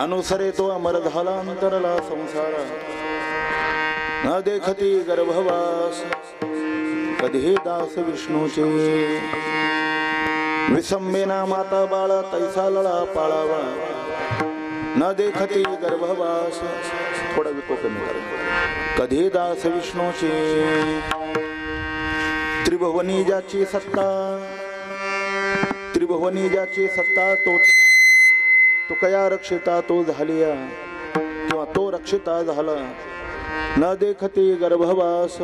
अनुसरे तो अमर झाला अंतरला संसारा न देखती गर्भवास कधी दास विष्णूचे विसंबेना माता बाळा तैसा लळा पाळावा न देखती गर्भवास थोडा विको कमी कर कधी दास विष्णूचे त्रिभुवनी ज्याची सत्ता त्रिभुवनी ज्याची सत्ता तो कया रक्षिता तो झालिया किंवा तो रक्षिता झाला न देखती गर्भवास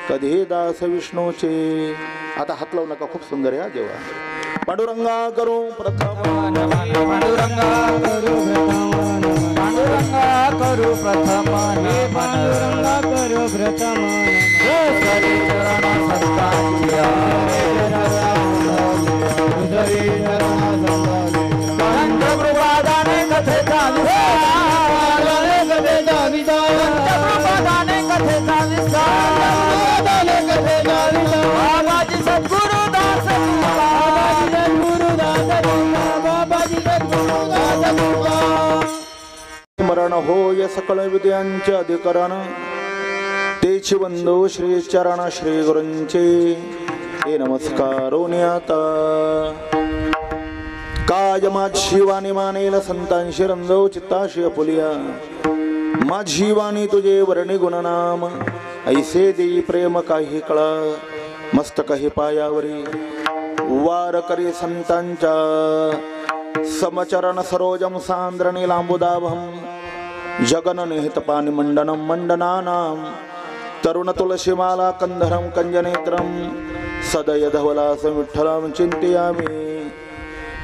कधी दास विष्णूचे. आता हात लावू नका, खूप सुंदर आहे देवा. पांडुरंगा करू प्रथम पांडुरंगा करू प्रथम पांडुरंगा करू प्रथम स्मरण होय सकळ विद्यांचे अधिकरण तेची वंदो श्री चरण श्री गुरूंचे हे नमस्कारो आता काज माझी वाणी मानेल संतांशी रंजो चित्ताशी अपुलिया माझी वाणी तुझे वर्णी गुणनाम ऐसे देई प्रेम काही कळा मस्तक हे पायावरी वार करी संतांच्या समचरण सरोजम सांद्र नीलांबुदाभम जगन निहित पाणी मंडनम मंडनानाम तरुण तुलसीमाला कंधरम कंजनेत्रम सदय धवलास विठ्ठलम चिंतयामी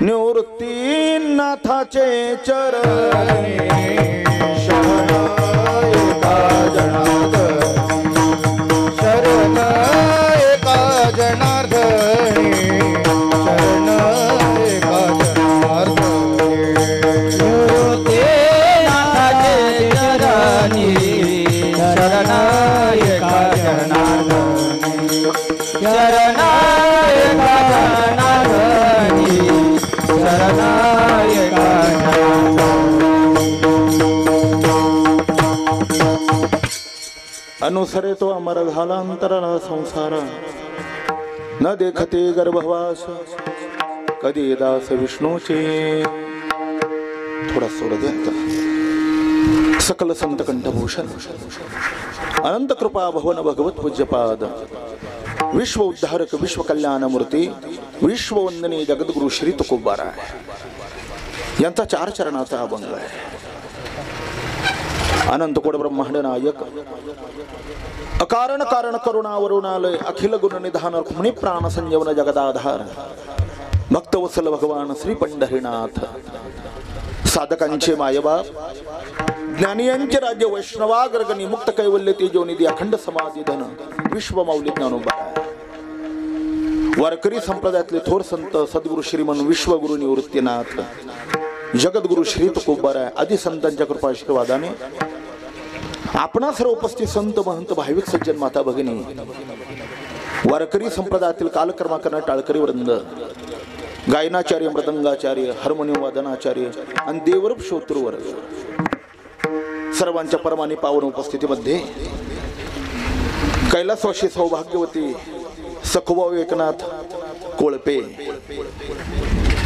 निवृत्ती नाथाचे चरणी शरण एका जनार्दनी शरण एका जनार्दनी शरण एका जनार्दनी निवृत्ती नाथाचे चरणी शरण एका जनार्दनी शरण एका जनार्दनी अनुसरे तो अमर झाला अंतरला संसार न देखते गर्भवास कधी दास विष्णूचे. थोडा सोड द्या. सकल संत कंठभूषण अनंत कृपा भवन भगवत पूज्यपाद विश्व उद्धारक विश्व कल्याण मूर्ती विश्ववंदनीय जगद्गुरु श्री तुकोबारा यांचा 4 चरणाचा अभंग आहे. अनंत कोट ब्रह्मांड नायक अकारण कारण करुणावरुणालय अखिल गुण निधान रुक्मिणी प्राण संजीवन जगदाधार भक्तवत्सल भगवान श्री पंढरीनाथ साधकांचे मायबाप ज्ञानियांचे राज्य वैष्णवाग्रगणी मुक्त कैवल्य तेजोनिधी अखंड समाधी धन विश्व माऊली ज्ञानोबा वारकरी संप्रदायातले थोर संत सद्गुरु श्रीमन विश्वगुरु निवृत्तीनाथ जगद्गुरु श्री तुकोबारा आदी संतांच्या कृपा आशीर्वादाने आपणा सर्व उपस्थित संत महंत भाविक सज्जन माता भगिनी वारकरी संप्रदायातील कालकर्मा टाळकरी वृंद गायनाचार्य मृदंगाचार्य हार्मोनियम वादनाचार्य आणि देवरूप श्रोतृवर्ग सर्वांच्या परमाने पावन उपस्थितीमध्ये कैलासवासी सौभाग्यवती सखुभाऊ एकनाथ कोळपे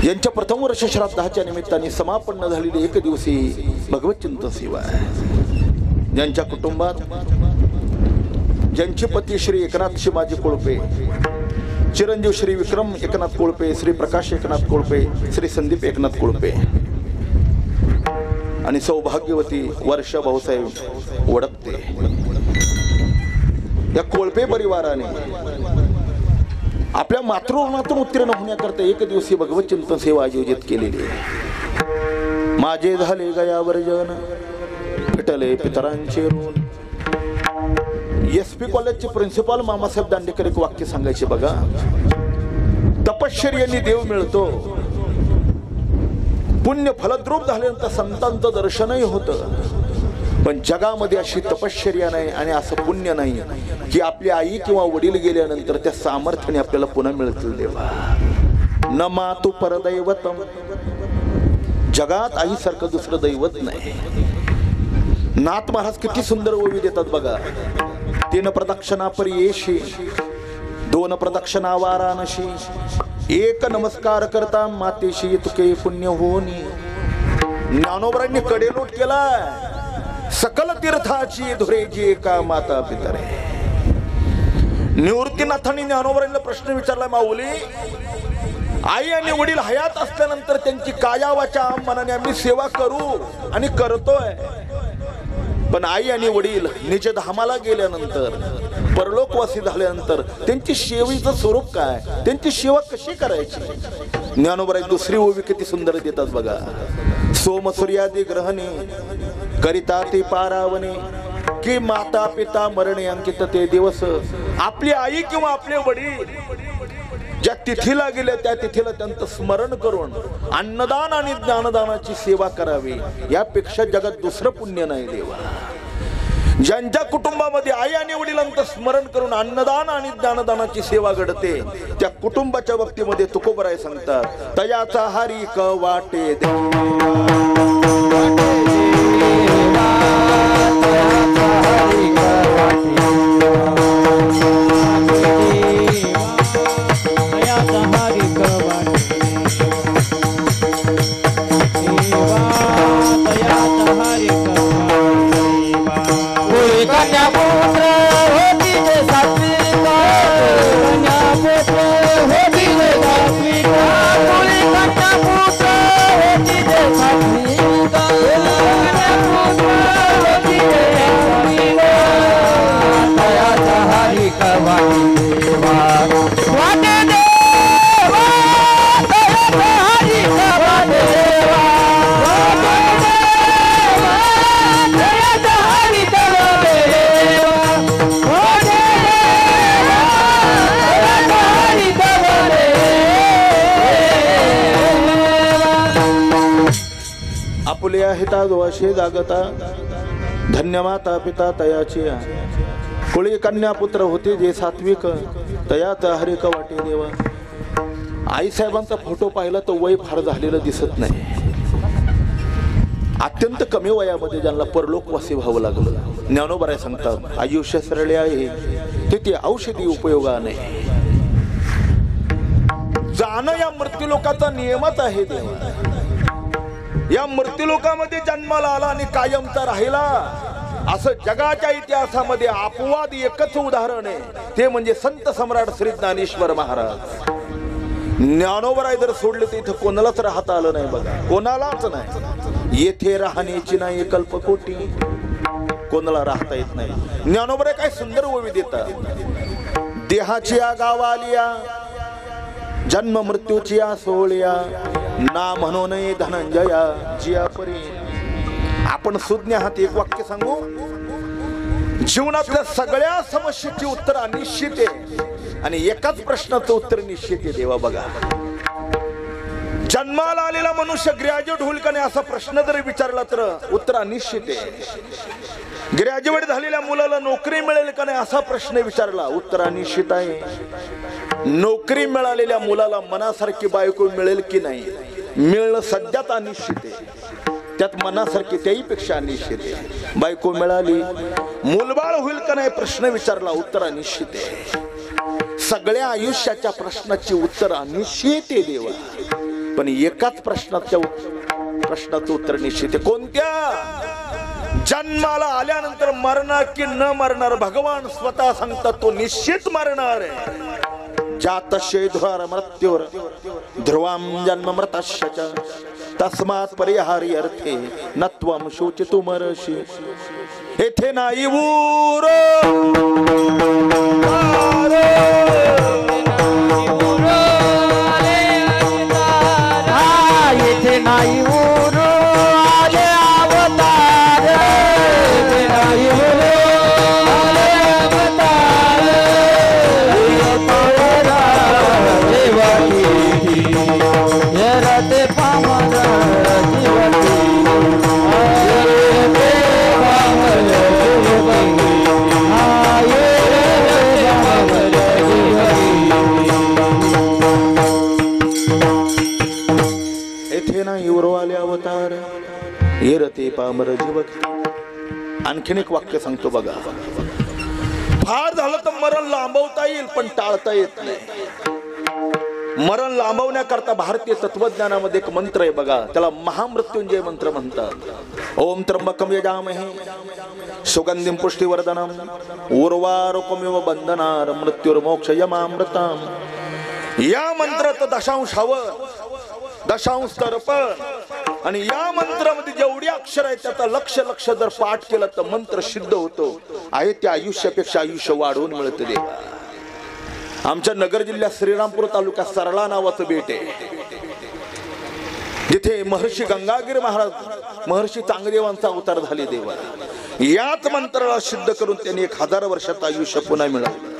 यांच्या प्रथम वर्ष श्राद्धाच्या निमित्ताने समापन्न झालेली एक दिवसीय भगवत चिंतन सेवा ज्यांच्या कुटुंबात ज्यांचे पती श्री एकनाथ शिवाजी कोळपे चिरंजीव श्री विक्रम एकनाथ कोळपे श्री प्रकाश एकनाथ कोळपे श्री संदीप एकनाथ कोळपे आणि सौभाग्यवती वर्षा भाऊसाहेब वडकते या कोळपे परिवाराने आपल्या मातृभूमीतून उत्तीर्ण होण्याकरता एक दिवसीय भगवत चिंतन सेवा आयोजित केलेली आहे. माझे झाले गयावर जन फिटले पितरांचे ऋण. SP कॉलेजचे प्रिन्सिपल मामासाहेब दांडेकर एक वाक्य सांगायचे बघा. तपश्चर्याने देव मिळतो, पुण्य फलद्रूप झाल्यानंतर संतांचं दर्शनही होतं, पण जगामध्ये अशी तपश्चर्या नाही आणि असं पुण्य नाही की आपली आई किंवा वडील गेल्यानंतर त्या सामर्थ्याने आपल्याला पुन्हा मिळतील. देवा न मातु परदैवतम जगात आईसारखं दुसरं दैवत नाही. नाथ महाराज किती सुंदर ओवी देतात बघा. 3 प्रदक्षिणा परियेशी, 2 प्रदक्षिणा वाराणसी, 1 नमस्कार करता मातेशी तुके पुण्य होनी. ज्ञानोबरांनी कडेलोट केलाय. सकल तीर्थाची धुरेजी एका माता पितरे. निवृत्तीनाथांनी ज्ञानोबरांना प्रश्न विचारला, माऊली आई आणि वडील हयात असल्यानंतर त्यांची काया वाचा मनाने आम्ही सेवा करू आणि करतोय, पण आई आणि वडील निज धामाला गेल्यानंतर, परलोकवासी झाल्यानंतर त्यांची सेवेचं स्वरूप काय, त्यांची सेवा कशी करायची. ज्ञानोबराय दुसरी ओवी किती सुंदर देतात बघा. सोम सूर्यादी ग्रहणे करिता ते पारावणे, की माता पिता मरणे अंकित ते दिवस. आपली आई किंवा आपले वडील ज्या तिथीला गेले त्या तिथीला त्यांचं स्मरण करून अन्नदान आणि ज्ञानदानाची सेवा करावी, यापेक्षा जगात दुसरं पुण्य नाही देवा. ज्यांच्या कुटुंबामध्ये आई आणि वडिलांचं स्मरण करून अन्नदान आणि ज्ञानदानाची सेवा घडते, त्या कुटुंबाच्या बाबतीमध्ये तुकोबराय सांगतात, तयाचा हारी क वाटे आपुल्या हिता दोषे जागता धन्यमाता पिता तयाची. कुळी कन्या पुत्र होते जे सात्विक, तयात हरिक वाटे देवा. आईसाहेबांचा फोटो पाहिला तर वय फार झालेलं दिसत नाही. अत्यंत कमी वयामध्ये ज्यांना परलोकवासी व्हावं लागलं. ज्ञानोबराय सांगतात, आयुष्य सरळे आहे तिथे औषधी उपयोगा नाही. जाणं या मृत्यूलोकाचा नियमच आहे देवा. या मृत्यूलोकामध्ये जन्माला आला आणि कायमचा राहिला, असं जगाच्या इतिहासामध्ये अपवाद एकच उदाहरण आहे, ते म्हणजे संत सम्राट श्री ज्ञानेश्वर महाराज. ज्ञानोबराय जर सोडले तर इथं कोणालाच राहता आलं नाही बघा, कोणालाच नाही. येथे राहण्याची नाही कल्पकोटी, कोणाला राहता येत नाही. ज्ञानोबराय काय सुंदर ओवी देतात. देहाची गावालिया जन्म मृत्यूची सोहळ्या, ना म्हणून धनंजया जिया परी. आपण सुज्ञ आहात. एक वाक्य सांगू, जीवनातल्या सगळ्या समस्येची उत्तर अनिश्चित आहे आणि एकाच प्रश्नाचं उत्तर निश्चित आहे देवा. बघा, जन्माला आलेला मनुष्य ग्रॅज्युएट होईल का नाही असा प्रश्न जरी विचारला तर उत्तर अनिश्चित आहे. ग्रॅज्युएट झालेल्या मुलाला नोकरी मिळेल का नाही असा प्रश्न विचारला, उत्तर अनिश्चित आहे. नोकरी मिळालेल्या मुलाला मनासारखी बायको मिळेल की नाही, मिळणं सध्यात अनिश्चित आहे. त्यात मनासारखी त्याहीपेक्षा अनिश्चित आहे. बायको मिळाली, मुलबाळ होईल का नाही प्रश्न विचारला, उत्तर अनिश्चित आहे. सगळ्या आयुष्याच्या प्रश्नाची उत्तर अनिश्चित आहे देवा, पण एकाच प्रश्नाचं उत्तर निश्चित आहे. कोणत्या? जन्माला आल्यानंतर मरणार की न मरणार भगवान स्वतः सांगतात, तो निश्चित मरणार आहे. जातशे ध्रुवार मृत्यूर ध्रुवाम जन्म मृतश्च तस्मात् परिहारी अर्थे नत्वम शोचितु मरशी. येथे नाही ऊर येथे नाही ऊर आले अवतार, येथे नाही ऊर आले अवतार. रते पामर जीवती पामर जीवती येरते पामर जीवक. आणखीन एक वाक्य सांगतो बघा. फार झालं तर मरण लांबवता येईल पण टाळता येत नाही. मरण लांबवण्याकरता भारतीय तत्वज्ञानामध्ये एक मंत्र आहे बघा, त्याला महामृत्युंजय मंत्र म्हणतात. ओम त्र्यंबकम यजामहे सुगंधिं पुष्टिवर्धनम उर्वारुकमिव बंधनार मृत्युर्मोक्षयमामृतम. या मंत्रात दशांशावर दशांश तर्पण आणि या मंत्रामध्ये जेवढी अक्षर आहेत त्याचा लक्ष लक्ष जर पाठ केलं तर मंत्र सिद्ध होतो. आहे त्या आयुष्यापेक्षा आयुष्य वाढवून मिळतं देवा. आमच्या नगर जिल्ह्यात श्रीरामपूर तालुक्यात सरळा नावाचं बेट आहे, जिथे महर्षी गंगागिरी महाराज महर्षी चांगदेवांचा अवतार झाले देवा. याच मंत्राला सिद्ध करून त्यांनी 1000 वर्षाचं आयुष्य पुन्हा मिळवलं.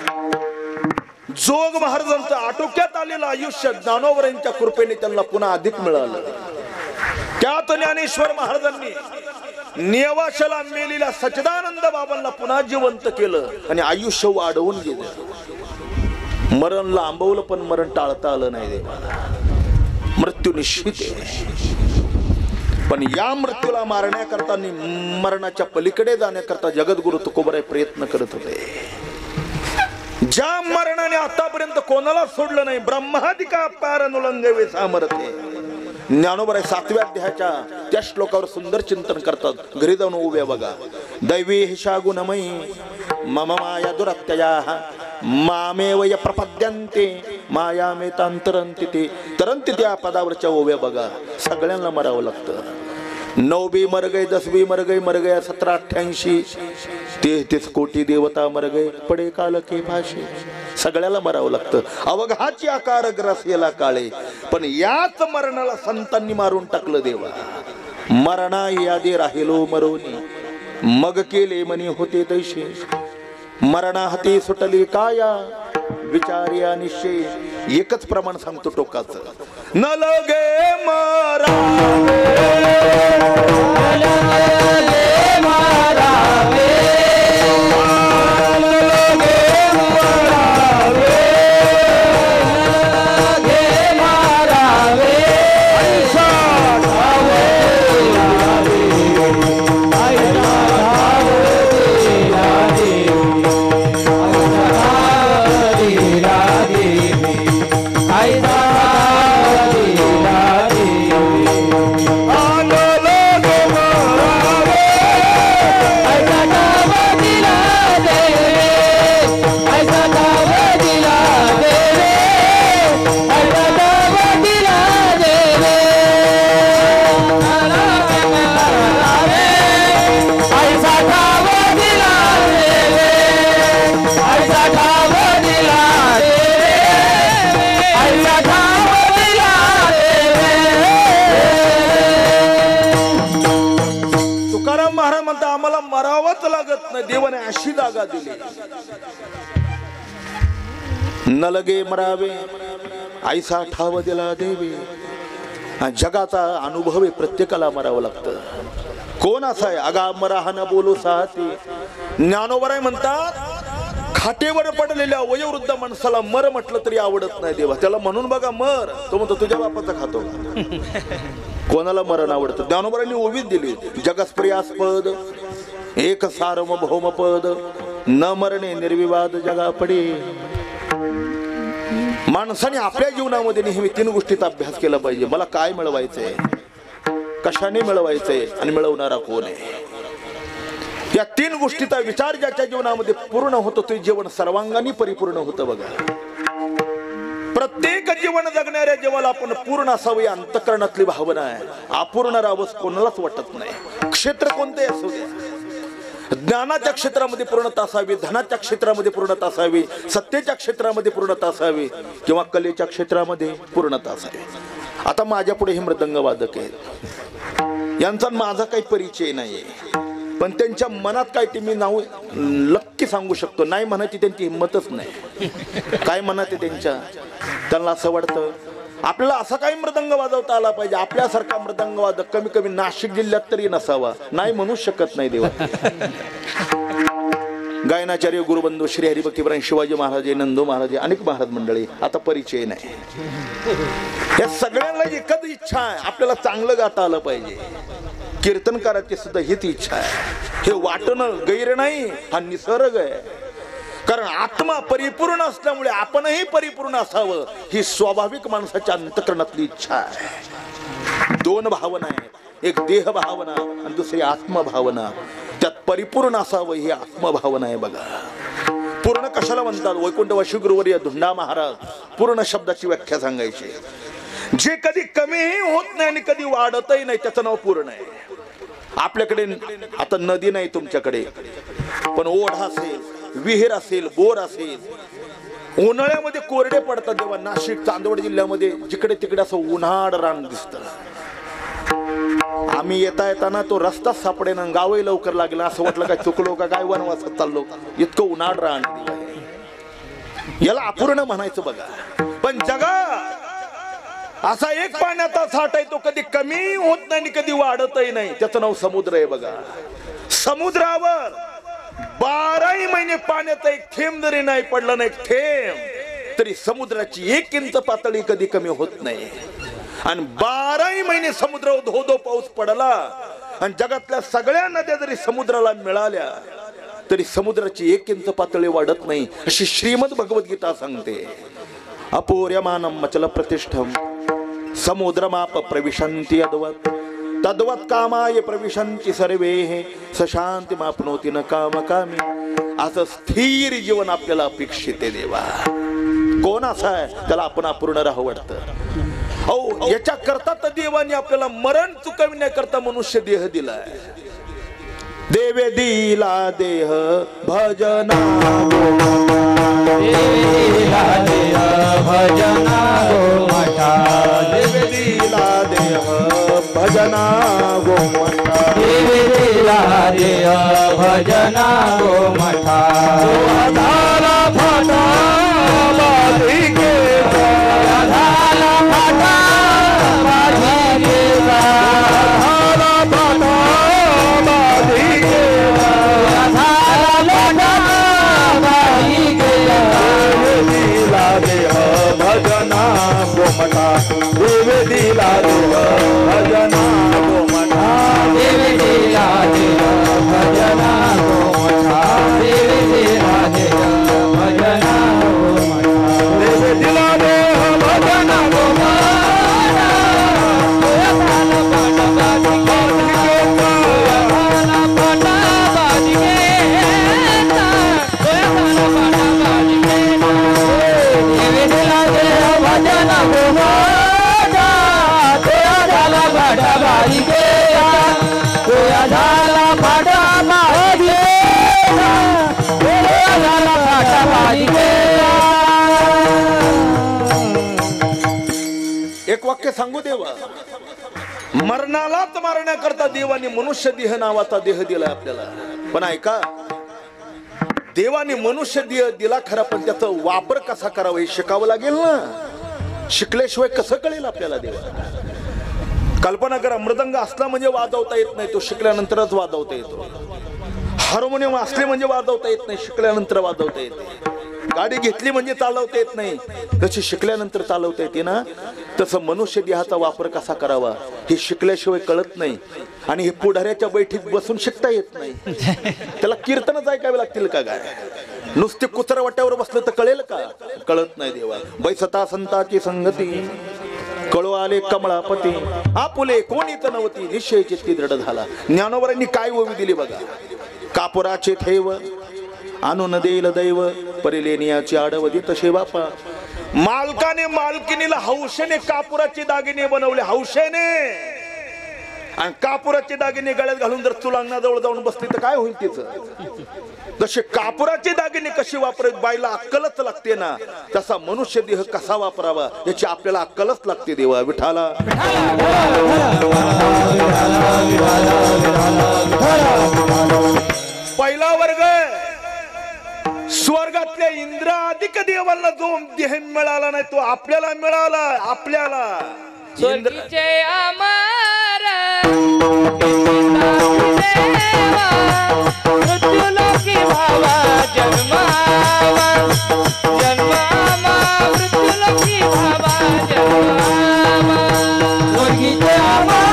जोग महाराजांचं आटोक्यात आलेलं आयुष्य ज्ञानोबरांच्या कृपेने त्यांना पुन्हा अधिक मिळालं. त्यात ज्ञानेश्वर महाराजांनी नेवाशाला मेलेल्या सच्चिदानंद बाबांना पुन्हा जिवंत केलं आणि आयुष्य वाढवून गेलं. मरण लांबवलं पण मरण टाळता आलं नाही देवाला. मृत्यू निश्चित आहे, पण या मृत्यूला मारण्याकरता मरणाच्या पलीकडे जाण्याकरता जगद्गुरु तुकोबराय प्रयत्न करत होते. ज्या मरणाने आतापर्यंत कोणाला सोडलं नाही, ब्रह्मादिका पार अनुलंघवे सामर्थ्य. ज्ञानोबराय 7व्या अध्यायाच्या त्या श्लोकावर सुंदर चिंतन करतात. घरी जाऊन उभ्या बघा. दैवी हिशा गुणमयी मम माया दुरत्ययाः मामेव य प्रपद्यन्ते मायामे तांतरन्ति ते. तरंति त्या पदावरच्या ओव्या बघा. सगळ्यांना मरावं लागतं. 9 बी मर गए, 10 बी मर गए, मर गया 1788 33 कोटी देवता मर गए, पडे काल के भाषे. सगळ्याला मरावं लागतं. अवघाची आकार ग्रासेला काळे, पण याच मरणाला संतांनी मारून टाकलं देवा. मरणा यादी राहिलो मरोनी मग केले मनी होते तैसे. मरणा हाती सुटली काया विचार्या निश्चय. एकच प्रमाण सांगतो टोकाचं. न लगे मरावे देवाने अशी जागा दिली. न लगे मरावे ऐसा ठाव दिला देवी. जगाचा अनुभव आहे, प्रत्येकाला मरावं लागतं. कोण असा आहे अगा मरा हा न बोलू साहती. ज्ञानोबराय म्हणतात खाटेवर पडलेल्या वयोवृद्ध माणसाला मर म्हटलं तरी आवडत नाही देवा. त्याला म्हणून बघा मर, तो म्हणतो तुझ्या बापाचा खातो. कोणाला मरण आवडतं? ज्ञानोबरांनी ओवीच दिली. जगस्प्रियास्पद एक सार्वभौम पद न मरणे निर्विवाद जगा पडे. माणसाने आपल्या जीवनामध्ये नेहमी 3 गोष्टीचा अभ्यास केला पाहिजे. मला काय मिळवायचंय, कशाने मिळवायचंय आणि मिळवणारा कोण आहे. या 3 गोष्टीचा विचार ज्याच्या जीवनामध्ये पूर्ण होतो ते जीवन सर्वांगाने परिपूर्ण होतं बघा. प्रत्येक जीवन जगणाऱ्या जीवाला आपण पूर्ण असावी अंतःकरणातली भावना आहे. अपूर्ण राहावंच कोणालाच वाटत नाही. क्षेत्र कोणते असू द्या, ज्ञानाच्या क्षेत्रामध्ये पूर्णता असावी, धनाच्या क्षेत्रामध्ये पूर्णता असावी, सत्तेच्या क्षेत्रामध्ये पूर्णता असावी किंवा कलेच्या क्षेत्रामध्ये पूर्णता असावी. आता माझ्या पुढे हे मृदंग वादक आहेत. यांचा माझा काही परिचय नाहीये, पण त्यांच्या मनात काय ते मी नाव नक्की सांगू शकतो. नाही म्हणायची त्यांची हिंमतच नाही. काय मनात आहे त्यांच्या, त्यांना असं वाटतं आपल्याला असा काही मृदंग वाजवता आला पाहिजे. आपल्यासारखा मृदंग वादक कमी कमी नाशिक जिल्ह्यात तरी नसावा. नाही म्हणू शकत नाही देवा. गायनाचार्य गुरुबंधू श्री हरिभक्तीपरायण शिवाजी महाराज, नंदू महाराज, अनेक महाराज मंडळी. आता परिचय नाही. या सगळ्यांना एकच इच्छा आहे, आपल्याला चांगलं गाता आलं पाहिजे. कीर्तनकाराची सुद्धा हीच इच्छा आहे. हे वाटणं गैर नाही, हा निसर्ग आहे. कारण आत्मा परिपूर्ण असल्यामुळे आपणही परिपूर्ण असावं ही स्वाभाविक माणसाच्या अंतःकरणातली इच्छा आहे. दोन भावना आहेत, एक देह भावना आणि दुसरी आत्मभावना. त्यात परिपूर्ण असावं ही आत्मभावना आहे. बघा, पूर्ण कशाला म्हणतात? वैकुंठवासी गुरुवर्य धुंडा महाराज पूर्ण शब्दाची व्याख्या सांगायची. जे कधी कमीही होत नाही आणि कधी वाढतही नाही त्याचं नाव पूर्ण आहे. आपल्याकडे आता नदी नाही तुमच्याकडे, पण ओढा असेल, विहीर असेल, बोर असेल, उन्हाळ्यामध्ये कोरडे पडतात. तेव्हा नाशिक चांदवड जिल्ह्यामध्ये जिकडे तिकडे असं उन्हाळ रान दिसत. आम्ही येताना तो रस्ता सापडेना, गावही लवकर लागला. असं वाटलं काय चुकलो का काय, वनवासात चाललो, इतकं उन्हाळ रान. याला अपूर्ण म्हणायचं. बघा, पण जगात असा एक पाण्याचा साठा आहे, तो कधी कमी होत नाही आणि कधी वाढतही नाही. त्याचं नाव समुद्र आहे. बघा, समुद्रावर 12 महिने पाण्याचा एक थेंब जरी नाही पडला, नाही एक थेंब, तरी समुद्राची 1 इंच पातळी कधी कमी होत नाही. आणि 12 महिने समुद्रावर धो धो पाऊस पडला आणि जगातल्या सगळ्या नद्या जरी समुद्राला मिळाल्या तरी समुद्राची 1 इंच पातळी वाढत नाही, अशी श्रीमद भगवद्गीता सांगते. अपूर्यमानम अचल प्रतिष्ठम समुद्रमाप प्रविशन्ति अद्वत् तद्वत् कामाय प्रविशन्ति सर्वे सशांती मापनोति न कामकामी. असं स्थिर जीवन आपल्याला अपेक्षित आहे. देवा कोण असा आहे त्याला आपण अपूर्ण राहू वाटतं. हो, याच्या करता तर देवाने आपल्याला मरण चुकविण्याकरता मनुष्य देह दिलाय. देवे दिला देह भजना भजना गोमठा. देवे दिला देह भजना गोमठा. देवी दिला देह भजना गोमठा. आधाला फाटा बाधी गेला, आधाला फाटा बाधी गेला, आधाला फाटा बाधी गेला, आधाला फाटा बाधी गेला. दिला देह भजना गोमठा. देवे दिला देह भजना गोमठा. देवी दिला देह भजना गोमठा. देवी दिला देह भजना गोमठा. देवे दिला देह भजना गोमठा. एक वाक्य सांगू देवा, मरणालाच मारण्याकरता देवाने मनुष्य देह नावाचा देह दिला आपल्याला. पण ऐका, देवाने मनुष्य देह दिला खरा, पण त्याचा वापर कसा करावा हे शिकावं लागेल ना. शिकल्याशिवाय कसं कळेल आपल्याला देवा. कल्पना करा, मृदंग असला म्हणजे वाजवता येत नाही, तो शिकल्यानंतरच वाजवता येतो. हार्मोनियम असले म्हणजे वाजवता येत नाही, शिकल्यानंतर वाजवता येते. गाडी घेतली म्हणजे चालवता येत नाही, जशी शिकल्यानंतर चालवता येते ना, तसं मनुष्य देहाचा वापर कसा करावा हे शिकल्याशिवाय कळत नाही. आणि हे पुढाऱ्याच्या बैठीत बसून शिकता येत नाही. त्याला कीर्तनच ऐकावे लागतील का काय? नुसते कुचरावाट्यावर बसलं तर कळेल का? कळत नाही देवा. बैसता संताची संगती कळू आले कमळापती, आपुले कोणीच नव्हती निश्चय चित्ती दृढ झाला. ज्ञानोबरांनी काय ओवी दिली बघा. कापुराचे थेव आणून देईल दैव, परिलेनियाची आडवदी तसे बापा. मालकाने मालकिनीला हौशेने कापुराचे दागिने बनवले, हौशेने. आणि कापुराचे दागिने गळ्यात घालून जर चुलांगणाजवळ जाऊन बसली तर काय होईल तिचं? जसे कापुराचे दागिने कशी वापरायचे बाईला अक्कलच लागते ना, तसा मनुष्य देह कसा वापरावा याची आपल्याला अक्कलच लागते. देवा विठाला पहिला वर्ग स्वर्गातल्या इंद्राधिक देवांना जो देह मिळाला नाही तो आपल्याला मिळाला. आपल्याला स्वर्गीचे अमर मृत्युलोकी भावा जन्मावा जन्मावा मृत्युलोकी भावा जन्मावा. स्वर्गीचे अमर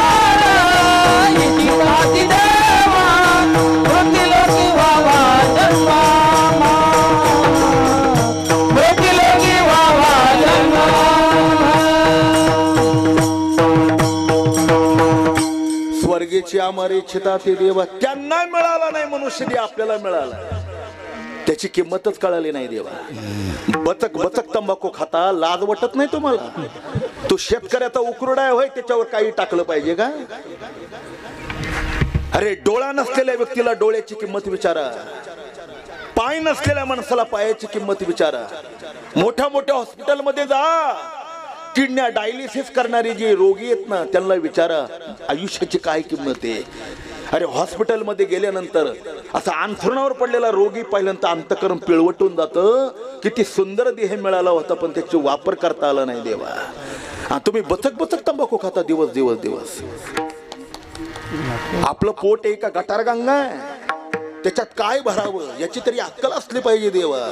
स्वर्गेची आमारे इच्छिता ते देवा, त्यांना मिळाला नाही मनुष्य दे आपल्याला मिळाला, त्याची किंमतच कळाली नाही देवा. बचक बचक तंबाखू खाता लाज वाटत नाही तुम्हाला? तो शेतकऱ्याचा उकरडा होय, त्याच्यावर काही टाकलं पाहिजे का? अरे डोळा नसलेल्या व्यक्तीला डोळ्याची किंमत विचारा, पाय नसलेल्या माणसाला पायाची किंमत विचारा. मोठ्या मोठ्या हॉस्पिटलमध्ये जा, किडन्या डायलिसिस करणारे जे रोगी आहेत ना त्यांना विचारा आयुष्याची काय किंमत आहे. अरे हॉस्पिटलमध्ये गेल्यानंतर असा अंथरुणावर पडलेला रोगी पाहिल्यानंतर अंतकरण पिळवटून जातं. किती सुंदर देह मिळाला होता पण त्याचा वापर करता आला नाही देवा. तुम्ही बचक बचक तंबाखू खाता दिवस दिवस दिवस. आपलं पोट आहे का गटार गंगा आहे, त्याच्यात काय भरावं याची तरी अक्कल असली पाहिजे देवा.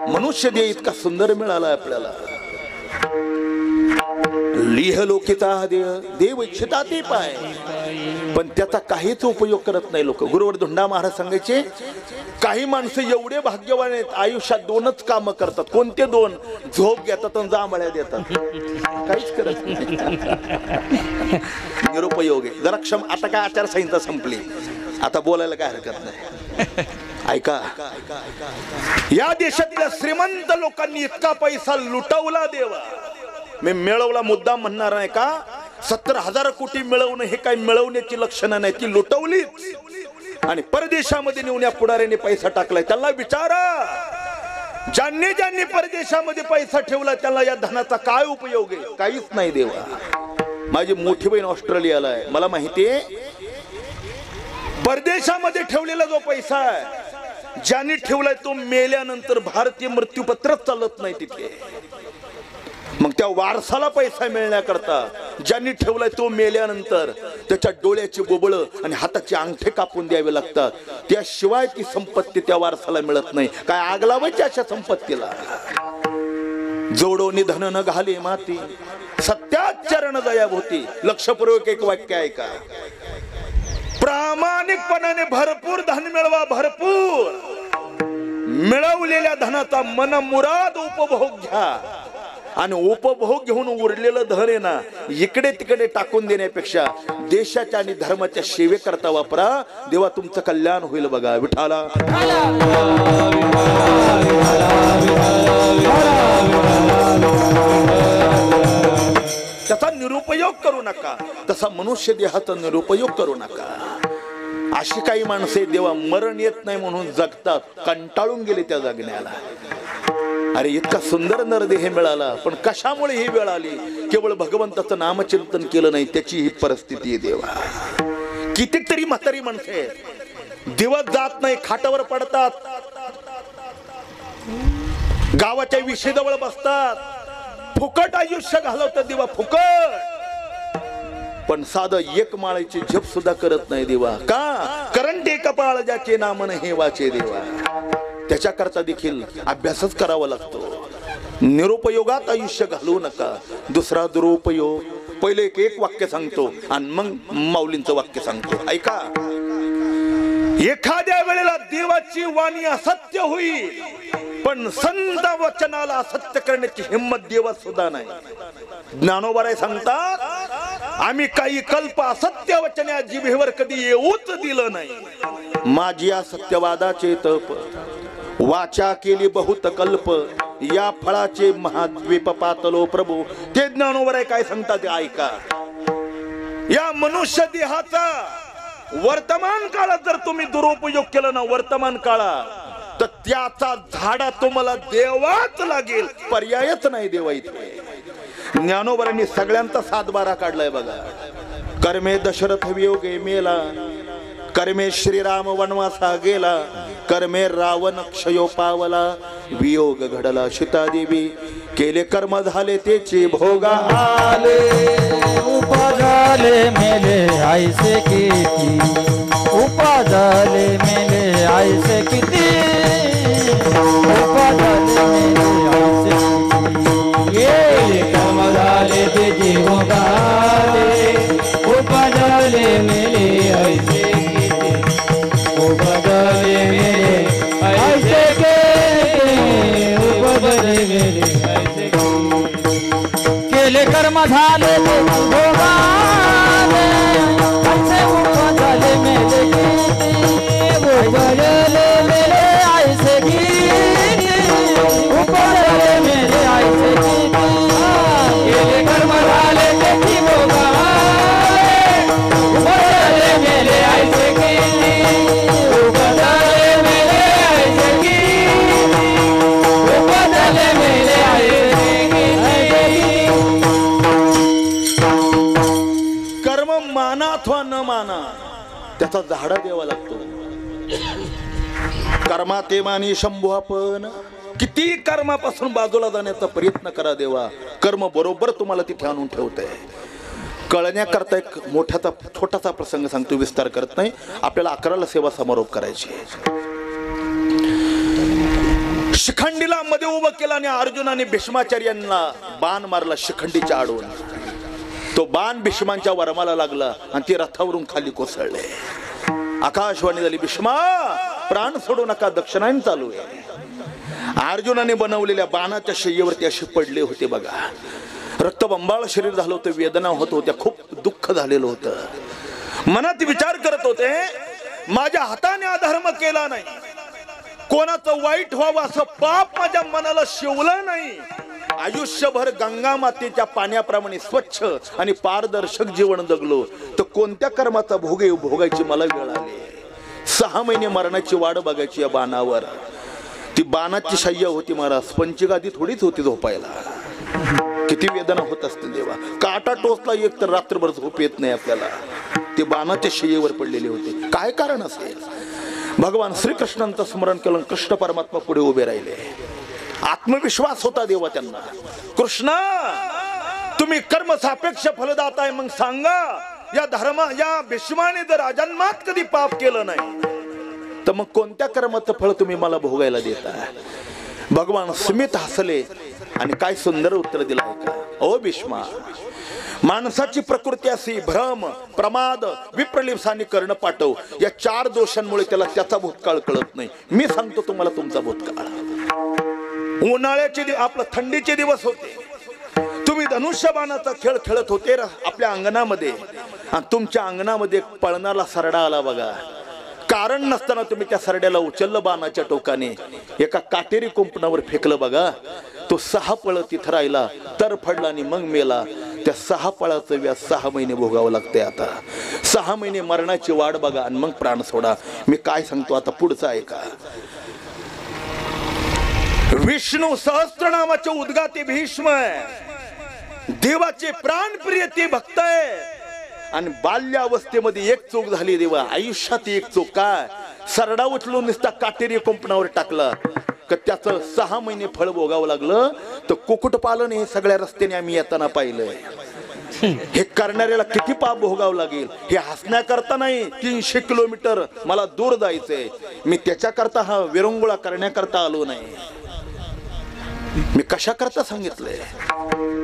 मनुष्य देह इतका सुंदर मिळाला आपल्याला. लिह लोकिता देव इच्छिता ते पाय, पण त्याचा काहीच उपयोग करत नाही लोक. गुरुवर धोंडा महाराज सांगायचे, काही माणसं एवढे भाग्यवान आहेत आयुष्यात दोनच काम करतात. कोणते दोन? झोप घेतात आणि जांभळ्या देतात, काहीच करत नाही. निरुपयोग आहे. जरा क्षम. आता काय आचारसंहिता संपली, आता बोलायला काय हरकत नाही. ऐका, या देशातल्या श्रीमंत लोकांनी इतका पैसा लुटवला देवा. मी मिळवला मुद्दा म्हणणार नाही का, 70,000 कोटी मिळवणं हे काही मिळवण्याची लक्षणं नाही, ती लुटवलीच. आणि परदेशामध्ये नेऊन पुढाऱ्याने पैसा टाकलाय. त्यांना विचारा, ज्यांनी ज्यांनी परदेशामध्ये पैसा ठेवला त्याला या धनाचा काय उपयोग आहे? काहीच नाही देवा. माझी मोठी बहीण ऑस्ट्रेलियाला आहे, मला माहितीये परदेशामध्ये ठेवलेला जो पैसा आहे ज्यांनी ठेवलाय तो मेल्यानंतर भारतीय मृत्यूपत्रच चालत नाही तिथे. मग त्या वारसाला पैसा मिळण्याकरता ज्यांनी ठेवलाय तो मेल्यानंतर त्याच्या डोळ्याची बोबळ आणि हाताचे अंगठे कापून द्यावे लागतात. त्याशिवाय ती संपत्ती त्या वारसाला मिळत नाही. काय आग लावायची अशा संपत्तीला? जोडोनी धन न घाले माती, सत्याचरण दयाभूती. लक्षपूर्वक एक वाक्य आहे का, प्रामाणिकपणाने भरपूर धन मिळवा. भरपूर मिळवलेल्या धनाचा मनमुराद उपभोग घ्या. आणि उपभोग घेऊन उरलेलं धन आहे ना इकडे तिकडे टाकून देण्यापेक्षा देशाच्या आणि धर्माच्या सेवेकरता वापरा. देवा तुमचं कल्याण होईल बघा. विठाला त्याचा निरुपयोग करू नका, तसा मनुष्य देहाचा निरुपयोग करू नका. अशी काही माणसे देवा मरण येत नाही म्हणून जगतात, कंटाळून गेले त्या जगण्याला. अरे इतका सुंदर नरदेह मिळाला पण कशामुळे ही वेळ आली? केवळ भगवंताचं नामचिंतन केलं नाही त्याची ही परिस्थिती आहे देवा. कितीतरी म्हातारी माणसे दिवस जात नाही, खाटावर पडतात, गावाच्या विशीजवळ बसतात, फुकट आयुष्य घालवतात देवा, फुकट. पण साधं एक माळेची झेप सुद्धा करत नाही देवा. का? कारण ते कपाळ ज्याचे नाम हे वाचे देवा. त्याच्याकरता देखील अभ्यासच करावा लागतो. निरुपयोगात आयुष्य घालवू नका. दुसरा दुरुपयोग. पहिले एक वाक्य सांगतो आणि मग माऊलींचं वाक्य सांगतो. ऐका, एखाद्या वेळेला देवाची वाणी असत्य होईल पण संत वचनाला असत्य करण्याची हिंमत देवात सुद्धा नाही. ज्ञानोबा सांगतात, आम्ही काही कल्प असत्य वचन जिभेवर कधी येऊच दिलं नाही. माझी सत्यवादाचे तप वाचा केली बहुत कल्प, या फळाचे महाद्वीप पातलो प्रभू. ते ज्ञानोबा काय सांगतात ऐका. या मनुष्य देहाचा वर्तमान काळात जर तुम्ही दुरुपयोग केला ना वर्तमान काळात, तर त्याचा झाडा तुम्हाला देवाच लागेल, पर्यायच नाही देवा इथे. ज्ञानोबरांनी सगळ्यांचा 7-12 काढलाय बघा. कर्मे दशरथ वियोगे मेला, कर्मे श्रीराम वनवासा गेला, कर्मे रावण क्षयो पावला, वियोग घडला सीतादेवी, केले कर्म झाले त्याचे भोगा आले, उपजले मेले ऐसे किती, उपजले मेले ऐसे किती, उपजले मेले ऐसे किती, ये कर्म झाले त्याचे भोगा आले, उपजले मेले ऐसे किती, उपजले मेले ऐसे किती, उपजले मेले ऐसे किती, केले कर्म झाले भोगाले, उपजले मेरे ऐसे गीत उपजले मेरे ऐसे गीत गेले कर्म झाले त्याची भोगाले उपजले मेरे ऐसे गीत उपजले मेरे ऐसे गीत उपजले मेरे ऐसे गीत कर्म माना अथवा न माना त्याचा झाडा द्यावा लागतो. कर्माते मानी शंभू आपण किती कर्मापासून बाजूला जाण्याचा प्रयत्न करा देवा, कर्म बरोबर तुम्हाला तिथे आणून ठेवतंय. कळण्याकरता एक मोठाचा छोटासा प्रसंग सांगतो, विस्तार करत नाही. आपल्याला 11ला सेवा समारोप करायची. शिखंडीला मध्ये उभं केलं आणि अर्जुनाने भीष्माचार्यांना बाण मारला शिखंडीच्या आडून. तो बाण भीष्मांच्या वर्माला लागला आणि ते रथावरून खाली कोसळले. आकाशवाणी झाली, भीष्मा प्राण सोडू नका, दक्षिणायन चालू आहे. अर्जुनाने बनवलेल्या बाणाच्या शय्येवरती असे पडले होते बघा. रक्तबंबाळ शरीर झालं होतं, वेदना होत होत्या, खूप दुःख झालेलं होतं. मनात विचार करत होते, माझ्या हाताने अधर्म केला नाही, कोणाचं वाईट व्हावं असं पाप माझ्या मनाला शिवलं नाही. आयुष्यभर गंगा मातेच्या पाण्याप्रमाणे स्वच्छ आणि पारदर्शक जीवन जगलो, तर कोणत्या कर्माचा भोगायची मला वेळ आली. 6 महिने मरणाची वाट बघायची या बाणावर. ती बाणाची शय्या होती महाराज, पंचगादी थोडीच होती झोपायला. किती वेदना होत असतील देवा. काटा टोचला एक तर रात्रभर झोप येत नाही आपल्याला. ते बाणाच्या शय्येवर पडलेले होते. काय कारण असेल? भगवान श्रीकृष्णांचं स्मरण केलं, कृष्ण परमात्मा पुढे उभे राहिले. आत्मविश्वास होता देवा त्यांना. कृष्णा, तुम्ही कर्म सापेक्ष फलदाता आहे, मग सांगा या भीष्माने जर अजन्मात कधी पाप केलं नाही तर मग कोणत्या कर्माचं फळ तुम्ही मला भोगायला देता? भगवान स्मित हसले आणि काय सुंदर उत्तर दिलं ऐका. ओ भीष्मा, माणसाची प्रकृती अशी भ्रम, प्रमाद, विप्रलिप्साने कर्ण पाठव, या 4 दोषांमुळे त्याला त्याचा भूतकाळ कळत नाही. मी सांगतो तुम्हाला तुमचा भूतकाळ. उन्हाळ्याचे आपलं थंडीचे दिवस होते, तुम्ही धनुष्यबाणाचा खेळ खेळत होते आपल्या अंगणामध्ये, आणि तुमच्या अंगणामध्ये पळणारा सरडा आला बघा. कारण नसताना तुम्ही त्या सरड्याला उचललं बाणाच्या टोकाने, एका काटेरी कुंपणावर फेकलं बघा. तो 6 पळ तिथं राहिला, तर फडला आणि मग मेला. त्या 6 पळाचं व्याज 6 महिने भोगावं लागतंय. आता 6 महिने मरणाची वाट बघा आणि मग प्राण सोडा. मी काय सांगतो आता पुढचं ऐका. विष्णू सहस्त्रनामाचे उद्गाती भीष्म आहे, देवाचे प्राणप्रिय ते भक्त आहे. आणि बाल्यावस्थेमध्ये एक चूक झाली देवा, आयुष्यात एक चूक. काय? सरडा उचलून नुसता काटेरी कुंपणावर टाकला का त्याचं 6 महिने फळ भोगावं लागलं. तर कुक्कुटपालन हे सगळ्या रस्त्याने आम्ही येताना पाहिलंय. हे करणाऱ्याला किती पाप भोगावं लागेल. हे हसण्याकरता नाही, 300 किलोमीटर मला दूर जायचंय. मी त्याच्याकरता हा विरंगुळा करण्याकरता आलो नाही. मी कशा करता सांगितलंय?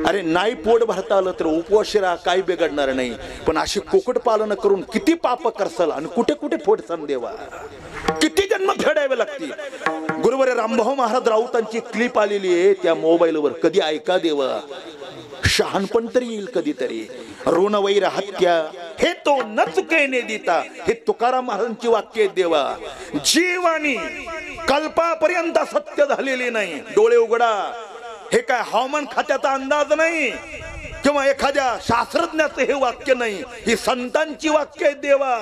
अरे नाही पोट भरता आलं तर उपवाशी राहा, काही बिघडणार नाही. पण अशी कुक्कुट पालन करून किती पाप करसाल आणि कुठे कुठे फोडसान देवा. किती जन्म फेडावे लागतील. गुरुवर रामभाऊ महाराज राऊतांची क्लिप आलेली आहे त्या मोबाईलवर, कधी ऐका देवा. शहाणपण तरी येईल कधीतरी. ऋण वैर हत्या हे तो न चुकेने देता, हे तुकाराम महाराजांची वाक्य आहेत देवा. जीवानी कल्पापर्यंत सत्य झालेली नाही. डोळे उघडा. हे काय हवामान खात्याचा अंदाज नाही किंवा एखाद्या शास्त्रज्ञाचं हे वाक्य नाही, ही संतांची वाक्य आहेत देवा.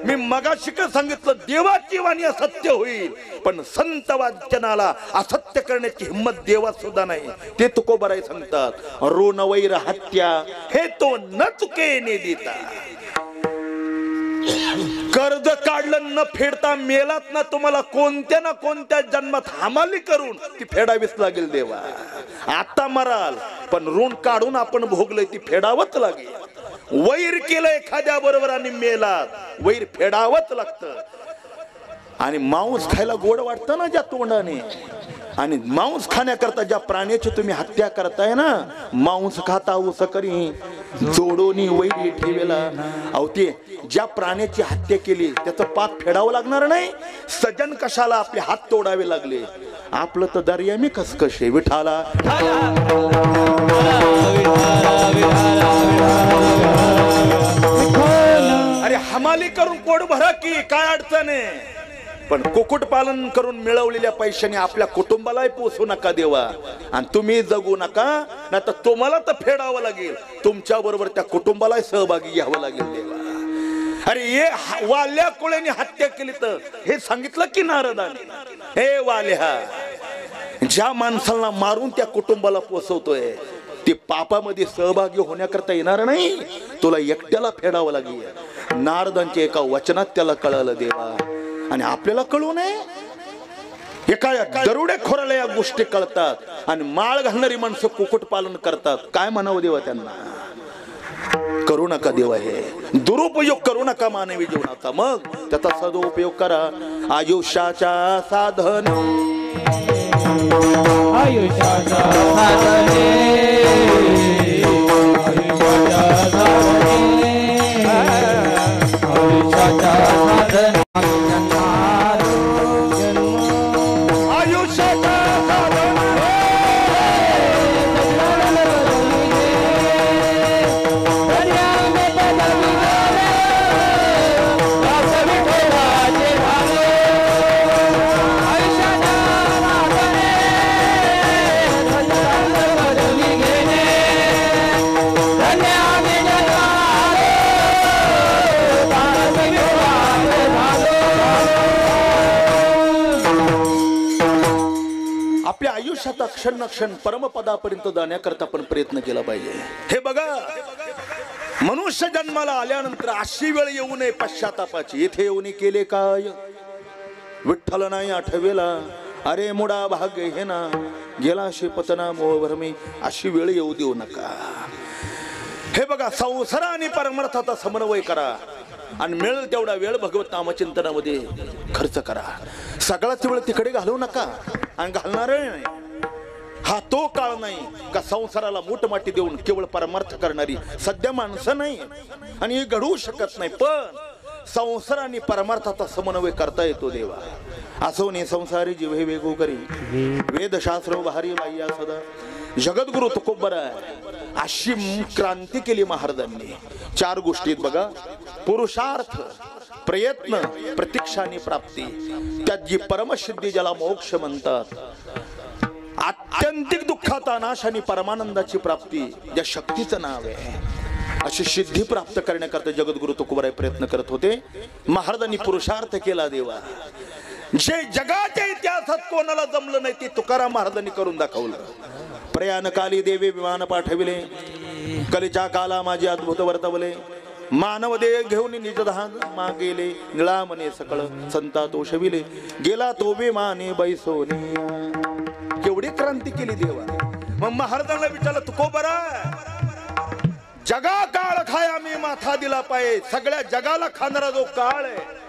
मी मगाशी सांगितलं, देवाची वाणी असत्य होईल, पण संत वाचनाला असत्य करण्याची हिंमत देवात सुद्धा नाही. ते तुकोबाराय सांगतात, ऋण वैर हत्या हे तो न चुकेने देता. कर्ज काढलं न फेडता मेलात ना, तुम्हाला कोणत्या ना कोणत्या जन्मात हमाली करून ती फेडावीच लागेल देवा. आता मराल पण ऋण काढून आपण भोगलंय ती फेडावंच लागेल. वैर केलं एखाद्या बरोबर आणि मेलात, वैर फेडावंच लागतं. आणि मांस खायला गोड वाटतं ना ज्या तोंडाने, आणि मांस खाण्याकरता ज्या प्राण्याची तुम्ही हत्या करताय ना, मांस खाता उस करी जोडोनी वैरी ठेवेला. अहो ते ज्या प्राण्याची हत्या केली त्याचं पाप फेडावं लागणार नाही. सजन कशाला आपले हात तोडावे लागले. आपलं तर दर्यामी कसकशे विठाला. अरे हमाली करून पोट भरा की काय अडचण आहे, पण कुक्कुट पालन करून मिळवलेल्या पैशाने आपल्या कुटुंबालाही पोसू नका देवा, आणि तुम्ही जगू नका, नाही तर तुम्हाला तर फेडावं लागेल, तुमच्या बरोबर त्या कुटुंबालाही सहभागी घ्यावं लागेल देवा. अरे ये वाल्या कोळ्याने हत्या केली तर हे सांगितलं की नारदाने, हे वाल्या, ज्या माणसाला मारून त्या कुटुंबाला पोसवतोय ते पापामध्ये सहभागी होण्याकरता येणार नाही, तुला एकट्याला फेडावं लागेल. नारदांच्या एका वचनात त्याला कळालं देवा, आणि आपल्याला कळू नये. एका दरोडेखोराला या गोष्टी कळतात आणि माळ घालणारी माणसं कुक्कुट पालन करतात. काय म्हणावं देवा त्यांना? करू नका देवा, हे दुरुपयोग करू नका मानवी जीवनाचा, मग त्याचा सदुपयोग करा. आयुष्याच्या साधन आयुष्याच्या साधने आयुष्याच्या साधने आयुष्याच्या साधने आयुष्याचा क्षण क्षण परमपदापर्यंत जाण्याकरता आपण प्रयत्न केला पाहिजे. हे बघा, मनुष्य जन्माला आल्यानंतर अशी वेळ येऊ नये पश्चातापाची. इथे येऊन केले काय? विठ्ठल नाही आठवेला, अरे मुडा भाग्य हे ना गेला शिपतना मोहभरमी. अशी वेळ येऊ देऊ नका. हे बघा, संसार आणि परमार्थाचा समन्वय करा आणि मिळेल तेवढा वेळ भगवत नामचिंतनामध्ये खर्च करा. सगळाच वेळ तिकडे घालवू नका, आणि घालणार नाही. हा तो काळ नाही का संसाराला मोठमाटी देऊन केवळ परमार्थ करणारी सध्या माणसं नाही, आणि हे घडवू शकत नाही. पण संसार आणि परमार्थाचा समन्वय करता येतो देवा. असो ने संसारी जीव हे वेगो करी, वेदशास्त्र भारी बाह्या सदा. जगद्गुरु तुकोबराय अशी क्रांती केली महाराजांनी. 4 गोष्टीत बघा, पुरुषार्थ, प्रयत्न, प्रतीक्षा आणि प्राप्ती. त्यात जी परमसिद्धी ज्याला मोक्ष म्हणतात, आत्यंतिक दुःखाचा नाश आणि परमानंदाची प्राप्ती ज्या शक्तीचं नाव आहे, अशी सिद्धी प्राप्त करण्याकरता जगद्गुरु तुकोबराय प्रयत्न करत होते. महाराजांनी पुरुषार्थ केला देवा. जे जगाच्या इतिहासात कोणाला जमलं नाही ते तुकाराम महाराजांनी करून दाखवलं. प्रयाणकाली देवे विमान पाठविले, कलीच्या काला माझे अद्भुत वर्तवले. मानव देह घेऊन निजधान मागेले, निळा मने सकळ संता तोषविले. गेला तो विमाने बैसोने. केवढी क्रांती केली देवा. मग महाराजांना विचारलं, तुकोबराय जगा काळ खाया मी माथा दिला पाय. सगळ्या जगाला खाणारा जो काळ आहे